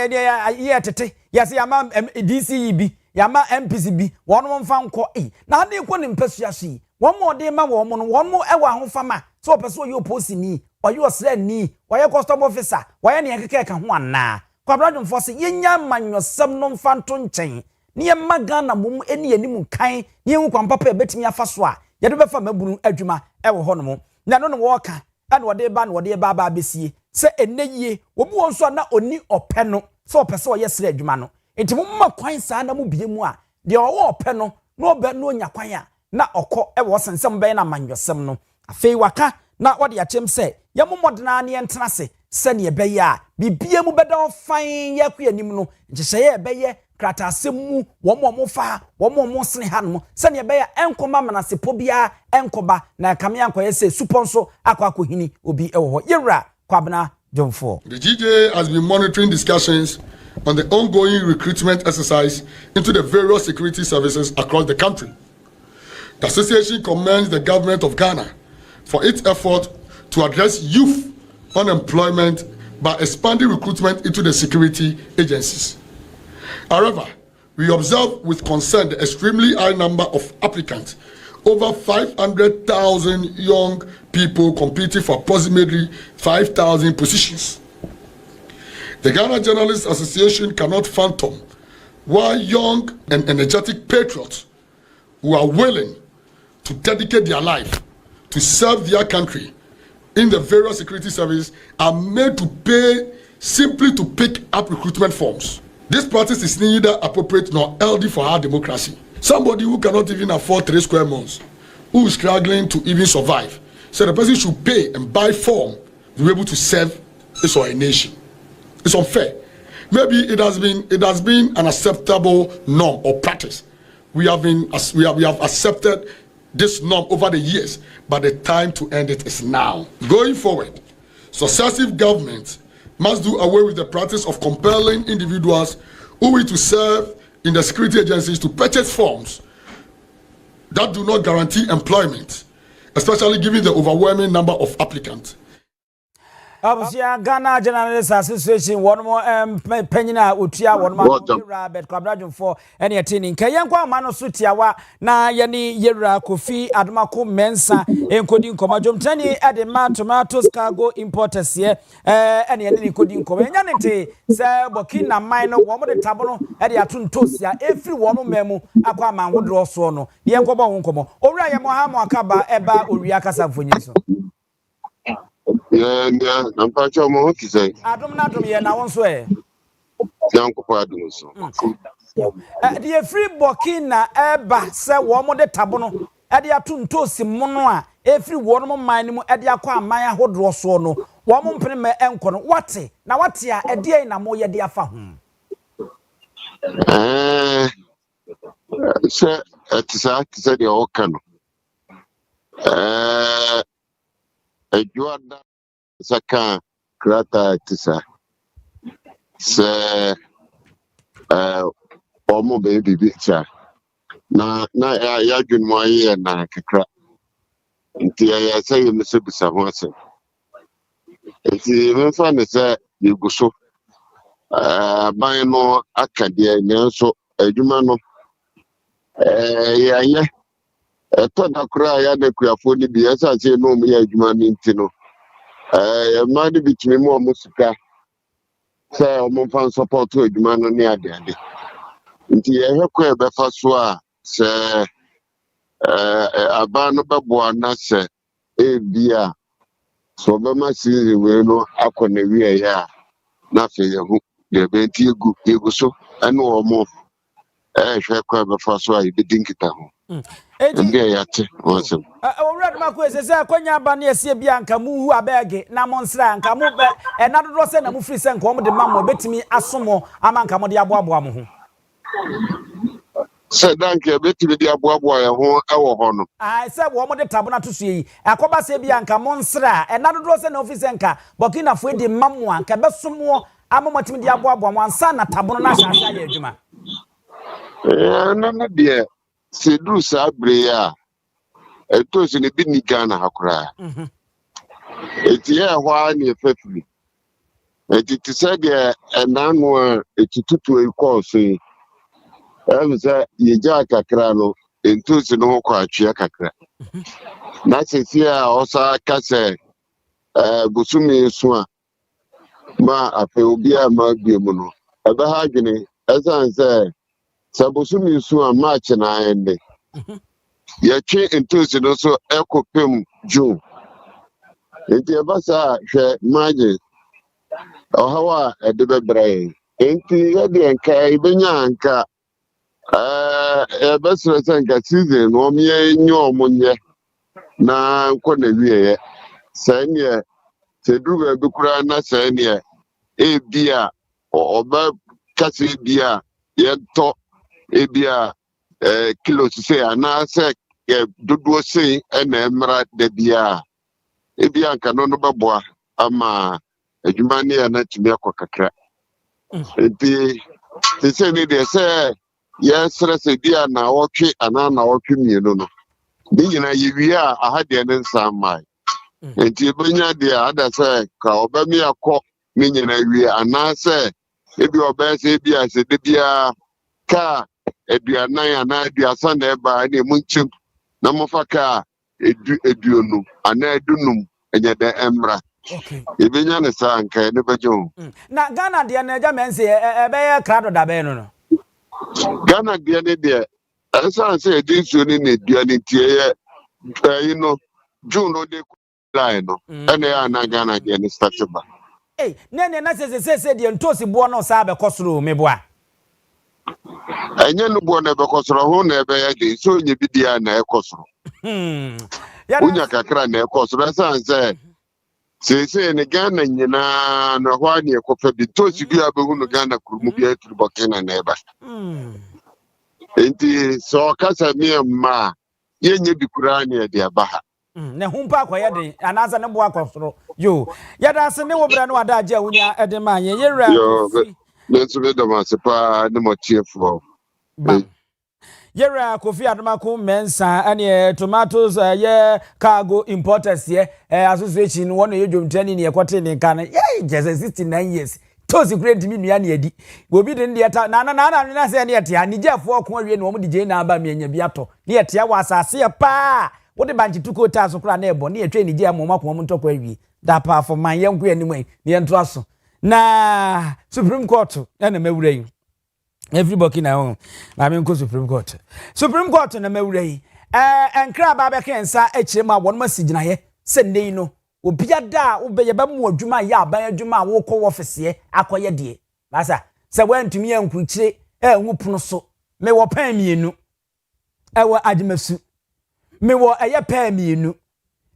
ye tete yes yama DCE bi yama MPC bi won mo mfa nko na ade ko ne mpasua so won mo de ma won mo no won mo ewa ho fama so opeso ye oposini oye osre ni oye custom officer oye ne keke ka ho ana Kwabena Dwomfo se yenya manwosam no mfa nto nchen ne ye magana mom eni anim kan ne hu kwampa pa betimi afa so a ye de befa mabunu adwuma ewo ho no mo na no wo ka ana wode ba na wode ba besie se eneyie obu won so na oni ope no so opese oye sre adwuma no enti mumma kwan saa na mu bie mu a de owo ope no no obe no nya kwan a na okọ ewo sensem be na manwosam no afei waka na wode achem se ye momodena ne entena se ne ebeye a bibie mu beda fan ye kwa anim no nkyehye ye ebeye krata asemu wo fa wo sene ha no se ne ebeye enkoma manasepo bia enkoba na kame ankoye se suponso akwakohini obi ewo ho yewra Kwabena Dwomfo. The GJ has been monitoring discussions on the ongoing recruitment exercise into the various security services across the country. The association commends the government of Ghana for its effort to address youth unemployment by expanding recruitment into the security agencies. However, we observe with concern the extremely high number of applicants, over 500,000 young people competing for approximately 5,000 positions. The Ghana Journalists Association cannot fathom why young and energetic patriots who are willing to dedicate their life to serve their country in the various security services are made to pay simply to pick up recruitment forms. This practice is neither appropriate nor healthy for our democracy. Somebody who cannot even afford 3 square months, who is struggling to even survive. So the person should pay and buy form to be able to serve his or a nation. It's unfair. Maybe it has been an acceptable norm or practice. We have accepted this norm over the years, but the time to end it is now. Going forward, successive governments must do away with the practice of compelling individuals who wish to serve in the security agencies to purchase forms that do not guarantee employment, especially given the overwhelming number of applicants. Abusia Ghana Journalists Association one more penina utia one more Robert Kwabrajum for any attending Kayankwa Mano Sutiawa na yani Yera Kofi Admako Mensa encoding Komajum Tani at the man tomatoes cargo importers here any encoding Koyanite say Bokina minor one of the tabono at the Atun Tosia every one memo Aquaman would draw sono Yankoba Unkomo Oraya Mohamo Akaba Eba Owia Kaseɛ. Yeah, I'm not sure what to say. I don't know to na won so e. Young Papa so. The free Burkina eba se wo mo de tabo no e de atunto si mo no a every one mo man mu e de akwa aman ahodro so no wo mo mpene me enko no wate na wate a e de na mo ye de afa ho. Se etisa de o kan. Ejuada saka krata tisa se omo baby bicha na ya dwunmo aye na kakra nti ya say you mse bisa ho ase nti me fa ne se yeguso ban no akade nso adwuma no ya eto da kura ya de kuafo ni bi esa se no mu ya adwuma ni nti no ma de bitimi mo musika se o mo fan support adwuma no ni ade nti ye hekọ ebe fa so a se aba no bebo na se bia so be ma si we no akọ na wi ya na fe ye hu de be nti egu so ene o mo hekọ ebe fa so a ye dinkita ho. Ndiye yate awesome. Owurade mako ese akonya ba na ese bia nka mu hu abege na monsra nka mu be na dodo se na mu free se nka mo de mammo betimi asomo ama nka mo de aboabo mo ho. Se danke betimi de aboabo ya ho ewo ho no. Se wo mo de tabo na to so yi akoba se bia nka monsra na dodo se na ofise nka Burkina fo de mammo anka besomo ama mo timi de aboabo mo ansa na tabo no na hya ya adwuma. Na de se du sa breya eto se ne bi ni Ghana hakura eti ya hwa ni efefi eti ti se de enanu etitutu ekọ so se ye ja kakra no ento se no kwa atwe kakra na se sia osa ka se busumi so a ma ape obi a ma biemu no ebe ha dwene esan se sabosumi so a match na ende ya che entozi no so ekopem June enti ebasa hwe maje ohawa edebebrai enti ya de nka ibenya nka ebesre senka season no me nyo omunye na nko na wiye sanye sedruga bikura na sanye bia oba kasi bia yento ebia kilo se ana se dodo se na emra de bia ebia nka no beboa ama adwuma ne na timi akokakra enti se ne de se ya stress bia na wotwe ana na wotwe mienu no bi nyina yewia ahade ne nsamai enti benya de ada se ka obami akọ ne nyina wi ana se ebi obese bia se de bia ka eduanan ana eduasa na eba na emunchim na mofaka eduonu ana edunum enye de emra ebenya ne sa nka ne bejo na Ghana de na eja mense ebe ye krado da be no Ghana de ne de esa se edinsu ni na eduani tie ye June no de line no ene ya na Ghana de ne start ba ne na se de ntosi bo no sa be kosoro meboa enye no bo na be kosoro ho na ebe ya de so nye bidia na ekosoro Unya kakra na ekọ so resan say ne Ghana nyina na ho ani ekofa bi tosi bi abehu no Ghana kurumu bi aturu Burkina na eba. Enti so kasa mi ma yenye bi kura na e de abaha. Ne humpa akoye den anasa ne bo akosoro yo yada se ne wo bra no ada agye awunya ede ma ye yera kofi Let's read them as a pa no more cheerful. Yera Kofi Adamako mensa ane tomatoes ye cargo importers ye association one ye dwom training ye kwete ne kan ye just 69 years tosi great mi nua ne adi obi de ne ta na se ne yete anigefo ko awie ne wo de je na aba me anya bi ato ne yete wa asase ye pa wo de banchi tuko ta so kra na ebo ne yetwe ne je amoma ko mo ntoko awie da pa for man ye nko anim ne yento aso na Supreme Court na mawura yi everybody now na me nko Supreme Court na mawura yi enkra ba be kensa echirema won masigina ye se nei no obia da wo be ye ba mu adwuma ya aban adwuma wo kɔ office ye akoye de basa se wantumi ankuchire nwupono so me wo pan mienu ewo ademasu me wo eye pan mienu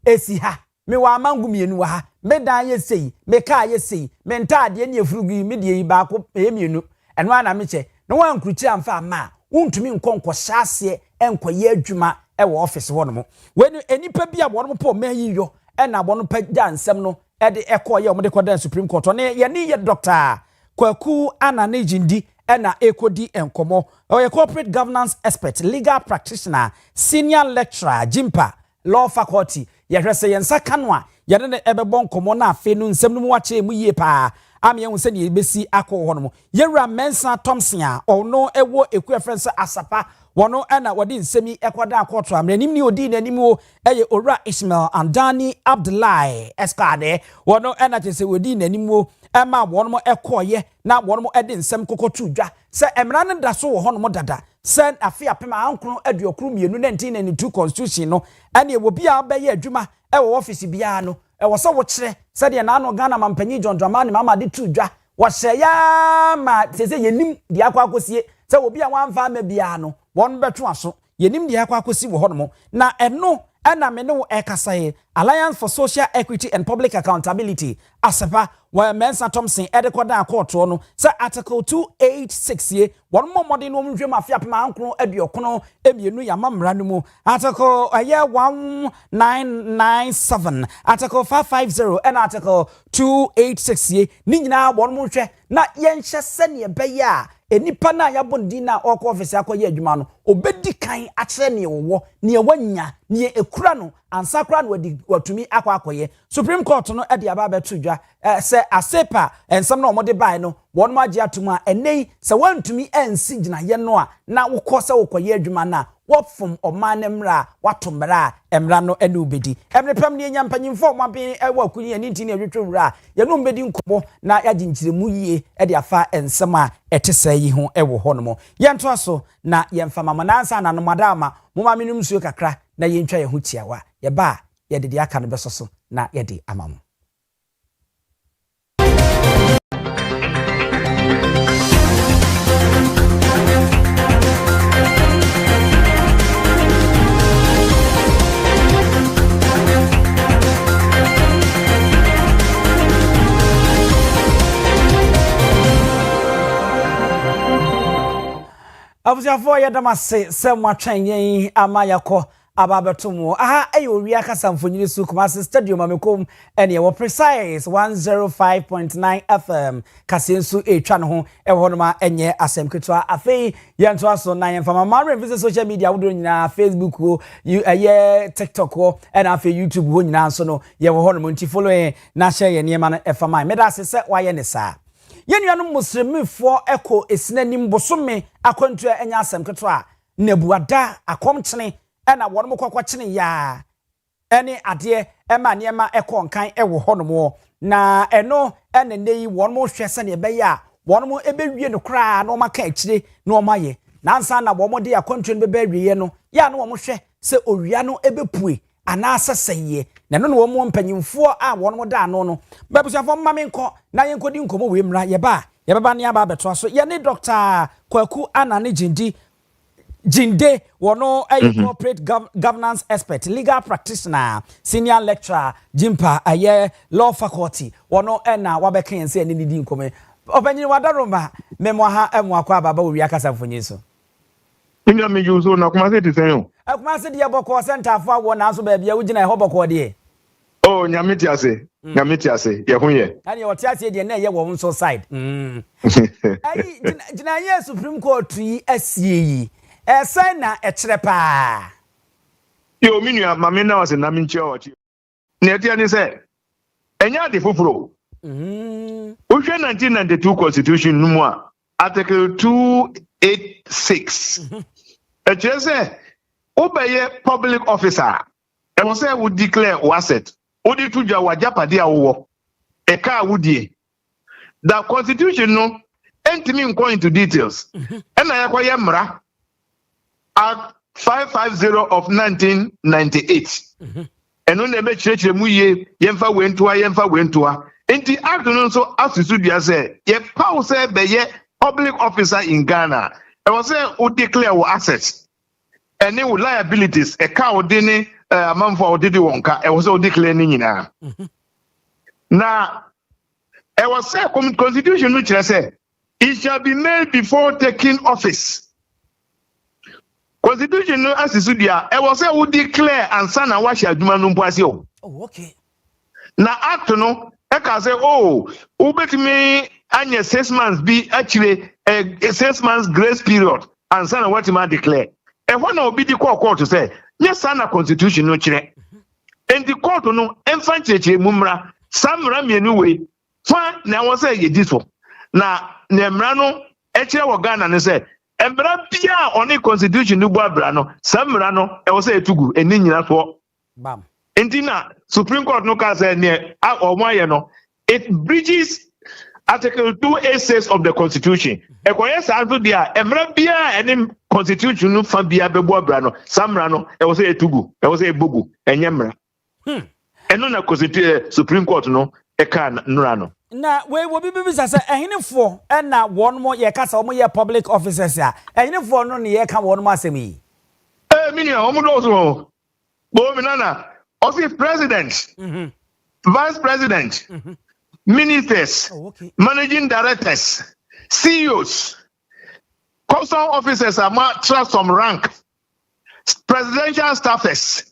esi ha me wo amangu mienu wa ha me dan ye sei me ka ye sei me ntade ne efurugu me de yi ba ko mienu eno ana me che no wankuchi amfa ma untumi nkonko hyase enkoye adwuma ewo office ho no mo weni enipa bia wo no po man yiyo na wo no pagya nsem no e de ekoye o mo de kodan Supreme Court ne ye ne ye doctor Kwaku Anane Jindi na ekodi enkomo o ye corporate governance expert legal practitioner senior lecturer Jimpa law faculty ye hwese ye nsa kanwa ye ne ebebo nkomo na afe no nsem no mu wache mu yie pa ame hu se ne ebesi akọ ho no yewura Mensa Thompson a ono ewo eku efrense asapa wono na wodi nsemi ekoda akoto amre nim ni odi nanim wo eye Owura Ismail Andani Abdullahi Eskade wono na chese wodi nanim wo ema wono ekoye na wono ede nsem kokotu dwa se emra ne da so wo ho no dada sen afi apema ankro aduokru mienu 1992 constitution no ene wo bia ba ye adwuma ewo office bia no ewo so wo kire se de na no Ghana mampanyi John Dramani mama de tu dwa wo hyeya ma sese yenim de akwakosie se obi a wanfa ma bia no won beto aso yenim de akwakosi wo hono na eno na me ne wo ekasaye Alliance for Social Equity and Public Accountability asepa wa Mensa Thompson edekoda court no se article 286 ye won momode no nhwem afia pema ankro aduokono emienu ya mamra no mu article 1997 article 550 and article 286 ye ni nyina won mo hwe na yenhye sene beye a enipa na ya bondi na ọkọ office akoye adwuma no obedi kan akere ne wo ne wanya ne ekura no ansakra no watumi akoye Supreme Court no e de aba betu dwa se asepa ensam na omode bai no won ma agi atuma enei se wantumi ensi gina ye no a na wokọ se wokoye adwuma na wofum omane mra watomra emra no ene obedi emre pam ne nya mpanyimfo maben ewa kuni ani nti ne hwetwura ye no mbedi nkobo na yagi nkiremu yie e de afa ensam a etesa yi ho ewo hono ye nto aso na ye mfa mamanansa na no madama mo ma menum suo kakra na ye ntwa ye ho tiawa ye ba ye de aka no besoso na ye de amamu Abusiafo ya damase se mwatwen yen amayako ababetomo aha ayo Owia Kaseɛ mfonyini su Kumasi stadium amekom ene wo precise 105.9 FM Kaseɛ su etwa no ho ewo no ma enye asem ketwa afei yento aso na yemfama mare visit social media wodo nyina Facebook ho TikTok ho ena afei YouTube ho nyina so no ye wo ho no nti follow na share ye niema no efama meda se waye ne saa yenuanu muslimifo eko esinanim bosome akwantu enya asem keto a nabuada akomkyene ena wonmo kwakwakyene ya ene ade ema niema eko nkan ewo honomo na eno ene nei wonmo hwese ne be ya wonmo ebewie no kra na maka akire na omaye nansa na wonmo de akwantu no be wie no ya na wonmo hwe se owia no ebepue ana asaseye na no wonmo mpanyimfo a wonmo da no no babusiafo mamenko na yenkodi nkomo we mra ye ba ne aba beto so ye ne Dr. Kwaku Anane Jindi Jinde wono a corporate governance expert, legal practitioner, senior lecturer, Jimpa aye law faculty. Wono na wabeka yense ni di nkome. Opanyi wadaroma memwaha emwakwa baba Owia Kaseɛ mfonyeso. Nya me yuzo na kuma se tisen o. Akuma se de boko center fo wo na so ba bia wugina ho boko de. Oh, nyamiti ase. Nyamiti ase. Ye hunye. Ani o tiase de na ye wo nso side. Ayi jina ye Supreme Court yi asie yi. Esa na ekire pa. Yo minua mame na wase na minche ochi. Ne etia ni se. Enya de foforo. Uhwe 1992 constitution numu a article 286. Ekire se obeye public officer. E mo say would declare asset. Odi tuja wajapade awo. E ka wudie. The constitution no entimi nko into details. Ena yakwa mra Act 550 of 1998. Eno na ebe chirechire mu ye yemfa wentua. Enti act no so asusu bia say ye power say be ye public officer in Ghana. E was say o declare your assets. Any liabilities e ka odi ni amanfo odi di wonka e was say o declare ni nyina. Na e was say constitution no kire say it shall be made before taking office. Constitution no asisu dia e was say we declare ansa na wa hia adwuma no mpoase o. Oh, okay. Na act no e ka say oh ubetimi anya 6 months bi actually 6 months grace period ansa na what ma declare. E ho na obi di court say yes na constitution no kire. And the court no emfa cheche mumra samra mienu we fa na wo say ye di so. Na mra no e kire wo Ghana ne say Embra bia on the constitution no boabra no samra no e wo say etugu eni nyina so bam entina Supreme Court no ka say ne omoye no it breaches article 286 of the constitution e koye sa so dia embra bia eni constitution no fa bia be boabra no samra no e wo say etugu e wo say ebugu enyemra eno na Supreme Court no e ka nura no na we will be say ehinefo na won mo ye kasa o mo ye public officers a ehinefo no ne ye ka won mo asem yi mini o mo do so bo mi nana office president vice president ministers managing directors CEOs custom officers ama trust some rank presidential staffers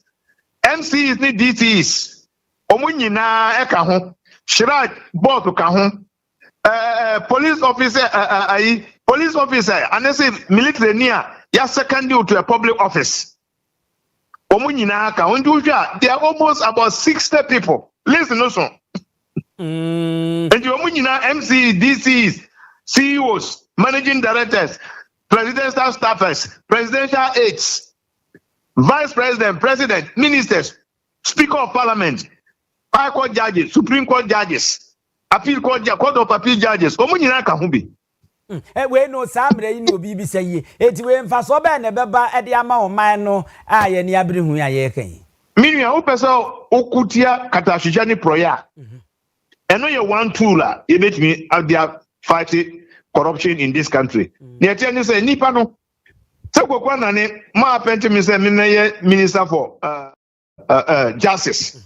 MCs ni DCs o mo nyina e ka ho Shiraj board to kahun police officer and they say military near ya second due to a public office. Omunyina ka they are almost about 60 people. Listen also. And you omunyina MC, DCs, CEOs, managing directors, presidential staffers, presidential aides, vice president, president, ministers, speaker of parliament, High Court judges, Supreme Court judges, Appeal Court, Court of Appeal judges. Omunyina ka hu bi. We no samre yi no bibi sayi. Eti we mfa so be na beba e de ama o man no a ye ni abere hu ya ye kan. Minua wo pese okutia katahwehwe ni proya. Eno ye one tool a ye betimi adia fight corruption in this country. Ne etia ni say nipa no se kokwa na ne ma appoint me say me na ye minister for justice.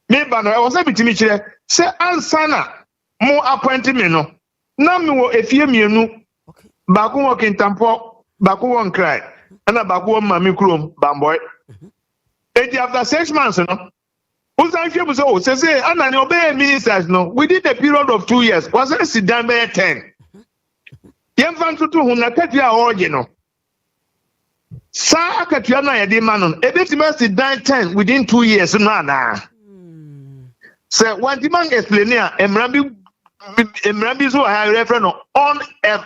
Me ba no e was bitimi kire se ansana mo appoint me no na me wo efie mienu ba ko wo kintampo ba ko wo nkrai na ba ko wo mami krom bamboy after 6 months no usan hwe bu so say anani obey ministers no within the period of 2 years was it sit down by 10 yem fan tutu hu na katua oje no sa akatua na ye de ma no ebetime sit down 10 within 2 years no ana say one demand explain here emrabi so I refer no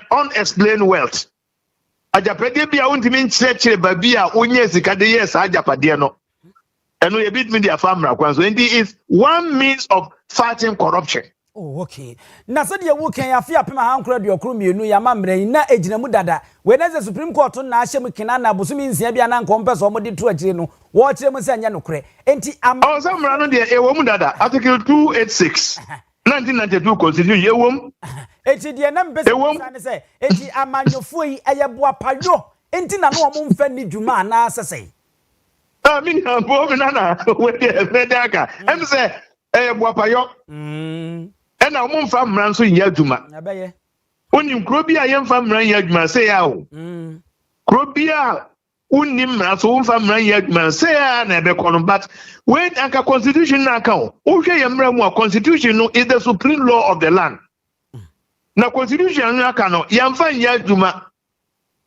unexplained wealth ajapade bia wontimi nkyerɛkyerɛ ba bia onye sika de yes ajapade no eno ye bit media famra kwan so and is one means of fighting corruption. Oh, okay. Na so de wo kan afi apema hankora de okro mienu ya mamran na ejinamu dada we na Supreme Court na ahyem kina na bosumi nsia bia na nkompe so mo de to akire no wo kire mu sanya nokre enti oh samra no de ewo mu dada article 286 1992 constitution yewom enti de na mpese ne say enti amanyofo yi ayeboa payo enti na no mo mfa ni dwuma na sesei mean bo me na we dey aka em say boapayo na mo mfa mmran so nya dwuma abeye onim kro bi a ye mfa mmran nya dwuma say ya o kro bi a unim mmran so mfa mmran nya dwuma say ya na be kono but when anka constitution na aka o hwe ye mmran mu a constitution no is the supreme law of the land na constitution na aka no ya mfa nya dwuma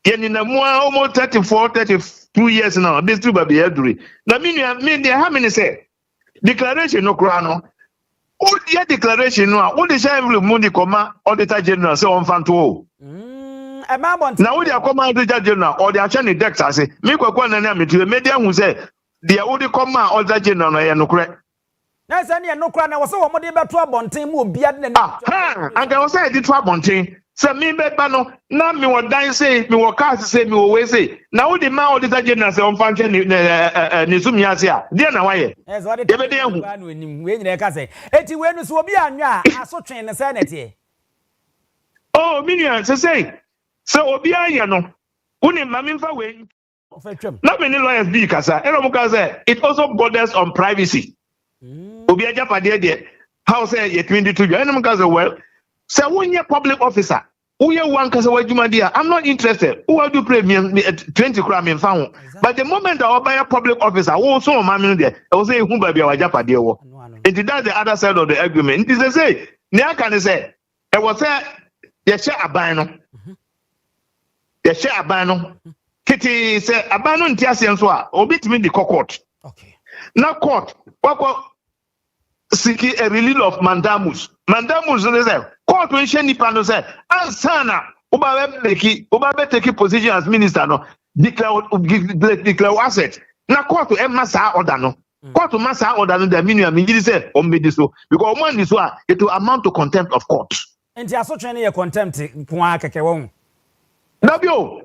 ye ni na mu almost 32 years now be still be aduri na me dey how many say declaration no kra no o dia declaration no a o dey share every money koma auditor general say on fanto o na o dey koma auditor general or dey acha ni debt ase me kwakwa na na metu me dey hu say dey o dey koma auditor general no ye no kra na say ne no kra na wo say wo mo dey beto abonten mu obia de na anga wo say dey to abonten say me be ba no na me wo dan say me wo cast say me wo we say na wo dey ma auditor general say on fanche ni sumi ase a dey na waye so dey be dey hu no onim we nyina ka say eti we no so obi anwa aso twen ne say na tie oh minion say obi anya no uni mami mfa we na me ni lawyers bi kasa eno mo ka say it also borders on privacy obi aja pade dey how say ye 22 eno mo ka say well say wonye public officer uye one kasa wajuma dia I'm not interested who do pray me 20 kra me mfa ho but the moment I buy a public officer wo so mami no dey e wo say hu ba bia waja pade wo it that's the other side of the argument it is say ne aka ne say e wo say ye share aban no ye share aban no kiti say aban no ntiase nso a obitimi di court okay na court wako siki a release of mandamus no say court we share nipa no say ansana oba be take position as minister no declare asset na court e masa order no court masa order no the minimum me say o me so because o man this so it will amount to contempt of court enti aso twen ye contempt kwa keke won dabio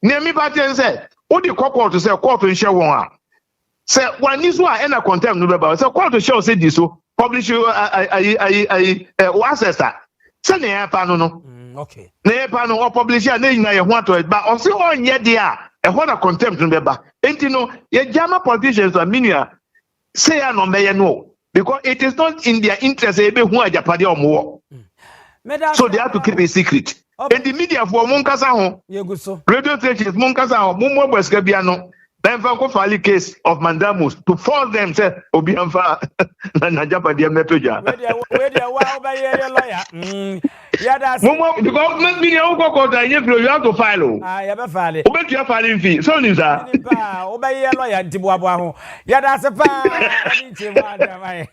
ne mi ba ten say o di court to say court nhye won a say one this so e na contempt no be ba say court show say this so publish ancestor say na pa no okay na pa no o publish na nyina ye ho ato ba o say onye de a e ho na contempt no be ba enti no ye jama politicians a minia say no me no because it is not in their interest e be hu ajapade omo so they have to keep it secret and the media for monkasa ho radio stations monkasa ho mo boska bia no then for file case of mandamus to force them say obi amfa na japade mepeja we dey wa obeye lawyer yeah that's the government media who go court and you have to file you be file obetu ya filing fee so ni sir obeye lawyer ntiboabo ho yeah that's pa nti mo adamai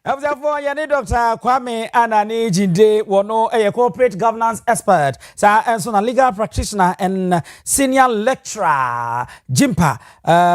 Observer yani Dr. Kwame Anani Jinde wono a corporate governance expert sa enso na legal practitioner and senior lecturer Jimpa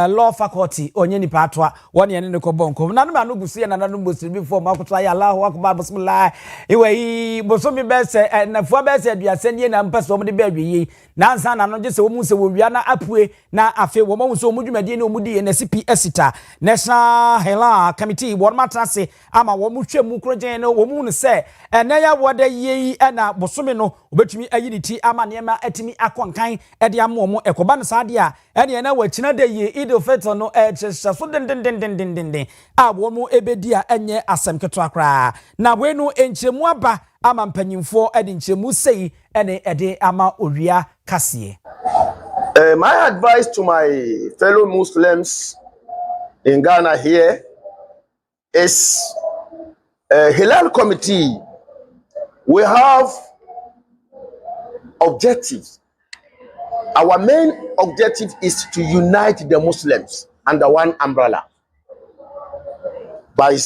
law faculty onye ni patwa woni yani ne ko bonko na no ma no gusu na no bosi before makoto ya Allahu akbar bismillah iwe bosomi bese na fu bese aduase nie na mpese omo de ba awie na ansa na no je se omu se wo wia na apue na afe wo mo so omu dwumade ne omu di na CPS ta National Health Committee wo matrase ama wo mu twemu krogen no wo mu ne se ene ya wode yi na bosome no obetumi ayi ni ti ama ne ma atimi akonkan e de ama mo ekoba ne saade a ene na wachina de yi idil feto no chesa so den a wo mu ebedi a enye asem keto akra na we no enchemu aba ama mpanyimfo e de enchemu sei ene e de ama Owia Kaseɛ. My advice to my fellow Muslims in Ghana here is Hilal Committee. We have objectives. Our main objective is to unite the Muslims under one umbrella by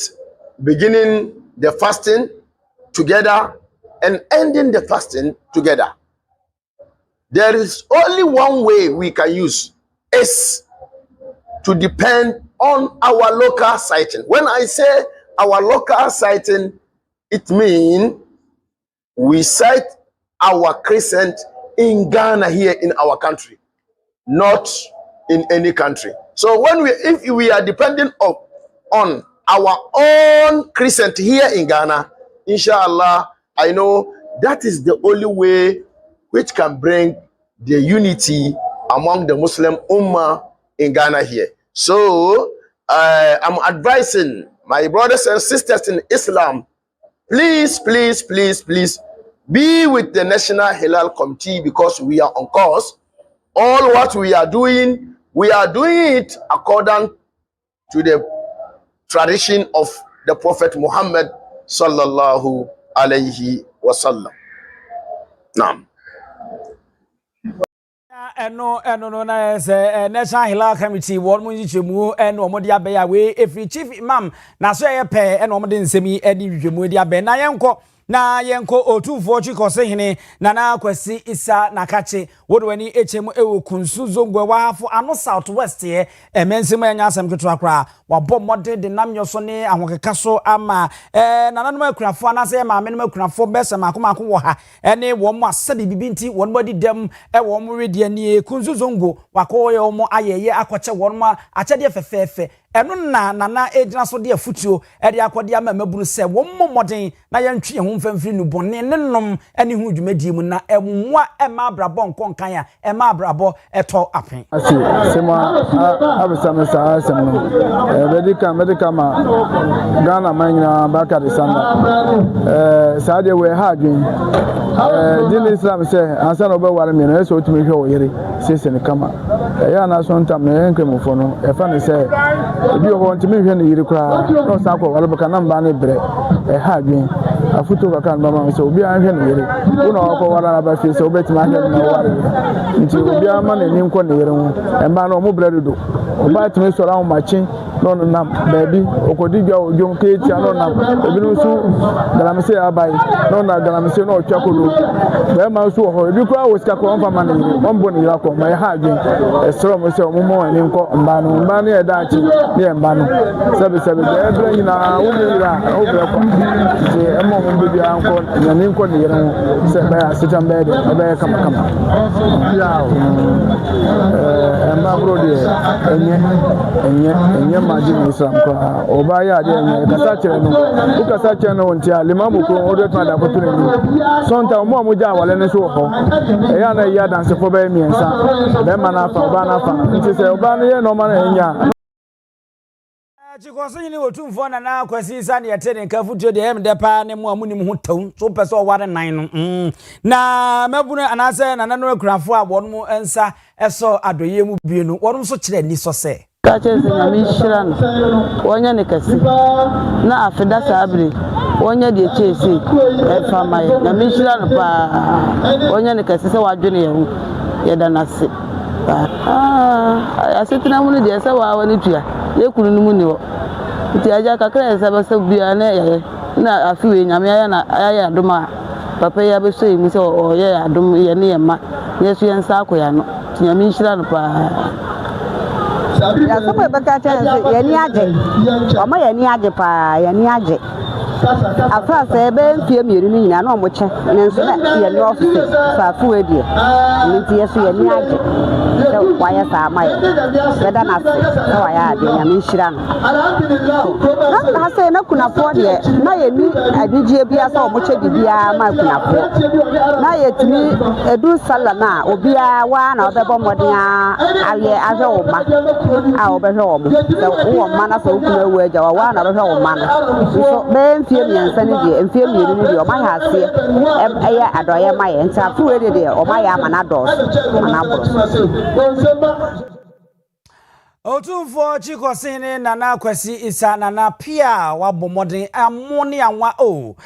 beginning the fasting together and ending the fasting together. There is only one way we can use is to depend on our local sighting. When I say our local sighting, it means we sight our crescent in Ghana here in our country, not in any country. So if we are depending on our own crescent here in Ghana, inshallah, I know that is the only way which can bring the unity among the Muslim Ummah in Ghana here. So I'm advising my brothers and sisters in Islam, please, please, please, please be with the National Hilal Committee, because we are on course. All what we are doing it according to the tradition of the Prophet Muhammad sallallahu alayhi wasallam. Naam. No na say National Hilal Committee won mu nyichemu omo de abeya we every chief imam na so ye pe omo de nsemi edi hwemu de abe na yenko otufo chikose hene na kwasi isa nakache wodwani echemu ewo kunsu zongwe wahafu ano southwest ye emensem anya asem keto akra wabɔ mode de nam yoso ne ahokeka so ama nananum akunafo anase ma amenum akunafo bese makoma wo ha ene wo mo asade bibinti won body dem wo mo redi ani kunsu zongo wakoye wo mo ayeye akoche won mo achede fefefe eno na ejina so de afutuo ede akode ama maburu se wo mo moden na yentwe ho mfamfiri nu bone ne nom ene hu dwumadi mu na emwa ema abrabo nkonkan ya ema abrabo eto apen asi sema abisame sa asem no medical ma Ghana manyina baka de sanda saade we ha dwen din Islam se ansa no be ware me no so tumi hwe wo yere sese ne kama ya na so ntam na enkemfo no e fa ne se ebi ho ntimi hwe ne yiri kra no sa ko wale baka namba ne bre ha dwen afuto kaka mama so obi an hwe ne yiri una ko wala na ba fi se obetima hwe na ware nti obi ama ne nko ne yiri ho emba no mo bre dodo oba timi so ra ho machin no nam baby okodigwa ojom keeti ano nam ebinu su galamse abai no na galamse no twakolo be ma su ho ebi kwa wo sika ko mfa ma ne ombo ne yira ko ma ha adwen esro mo se omo ani nko mba no eda achi ne mba no sebe de ebra nyina wo ne yira o bre ko je emo mo bi anko nyane nko ne yira ho se be asitam be de be kama ya emba bro de enye majin Islam kwa obaya de enye kasa kire no u kasa kire no ntia limamu ko odo twa da kotune ni sonta mo amuja wale ne so ho e ya na ya dance fo be miensa be mana fa oba na fa nti se oba ne ye no ma na enya chikoso nyini otumfo na kwasi isa ne yete ne kafutuo de em de pa ne mo amunim ho taw so pese o ware nan no na mabunu anase na nanu akurafo a won mu ensa eso adoye mu bie no won so kire ni so se kache se nyame hira no wonya ne kasi na afida sabre wonya de chesi e fama ye nyame hira no pa wonya ne kasi se wadwene ye hu ye da nase asetina mu ne de se wa wani tua ye kunu nu mu ni wo ti aja kakra se ba se bia na ye na afiwe nyame ya na ya adoma papa ya be so yi mu se o ye adom ye ne ye ma yesu ye nsa akoya no nyame hira no pa ya so be baka chance ye ni age o ma ye ni age pa ye ni age afa se be mfie mieru ni nyina na o mo che ne nso na ye ni office fa fu we die ni ti yesu ye ni age so wa ya sa ma ye da na se wa ya de nyame hira no na se na kuna fo de na ye ni adije bia sa o mo che bibia ma kuna fo na ye timi edu sala na obia wa na obebo modin aye ahwe o ma a obehwe o mo so wo ma na so kuna wu aja wa na obehwe o ma no so be mfie miensa ni de mfie mienu ni de o ma ya ase eye adoye ma ye nta fu we de o ma ya ma na dos na bro Otumfo chikosini nana kwesi isa nana pia wabomodin amoni anwa o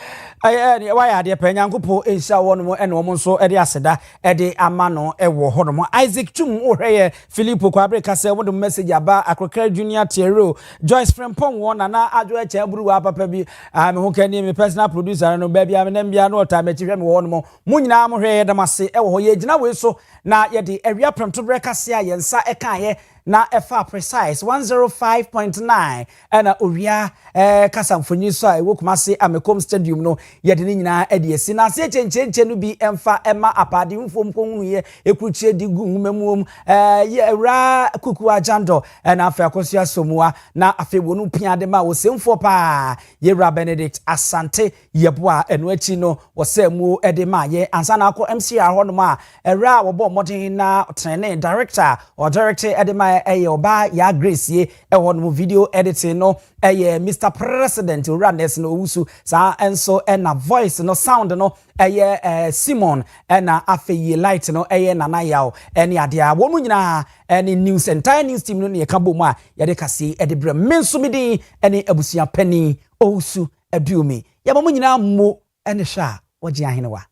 waya de penyankopo insha wono ene wo nso ede aseda ede amano ewo hono Isaac Tum ohweye Philippo Kwabre Kaseɛ wo de message aba Akrokra Junior Tiero Joyce Frempong wo nana adwo eche buru wa papa bi me ho kani me personal producer no ba bia me nam bia no ta me chihwe me wo no mu nyina mo hweye damase ewo ho ye gina we so na ye de awia premto bre Kaseɛ yensa eka ye na efa precise 105.9 ena Owia Kaseɛ so a Kumasi Amekom Stadium no yɛde ne nyinaa edi esi na se chenchenche no bi emfa ema apade mfom konhu ye ekuchie di gu humamuom ye ra kuku ajando na afa akosia somua na afebo no piade ma wo semfo pa ye ra Benedict Asante yeboa eno achi no wo semu ede ma ye ansa na akọ MCR ho no ma ra wo bo modern na training director or director ede ma oba ya Grace ye ho no video editing no Mr. President Uranes no usu sa enso na voice no sound no Simon na afeye light no nana yaw ene ade a wo mu nyina ene news entire news team no ne ka bom a yede kase ede bre menso midi ene abusua pani ousu abiumi ya mo nyina mo ene hwa wo gye ahene wa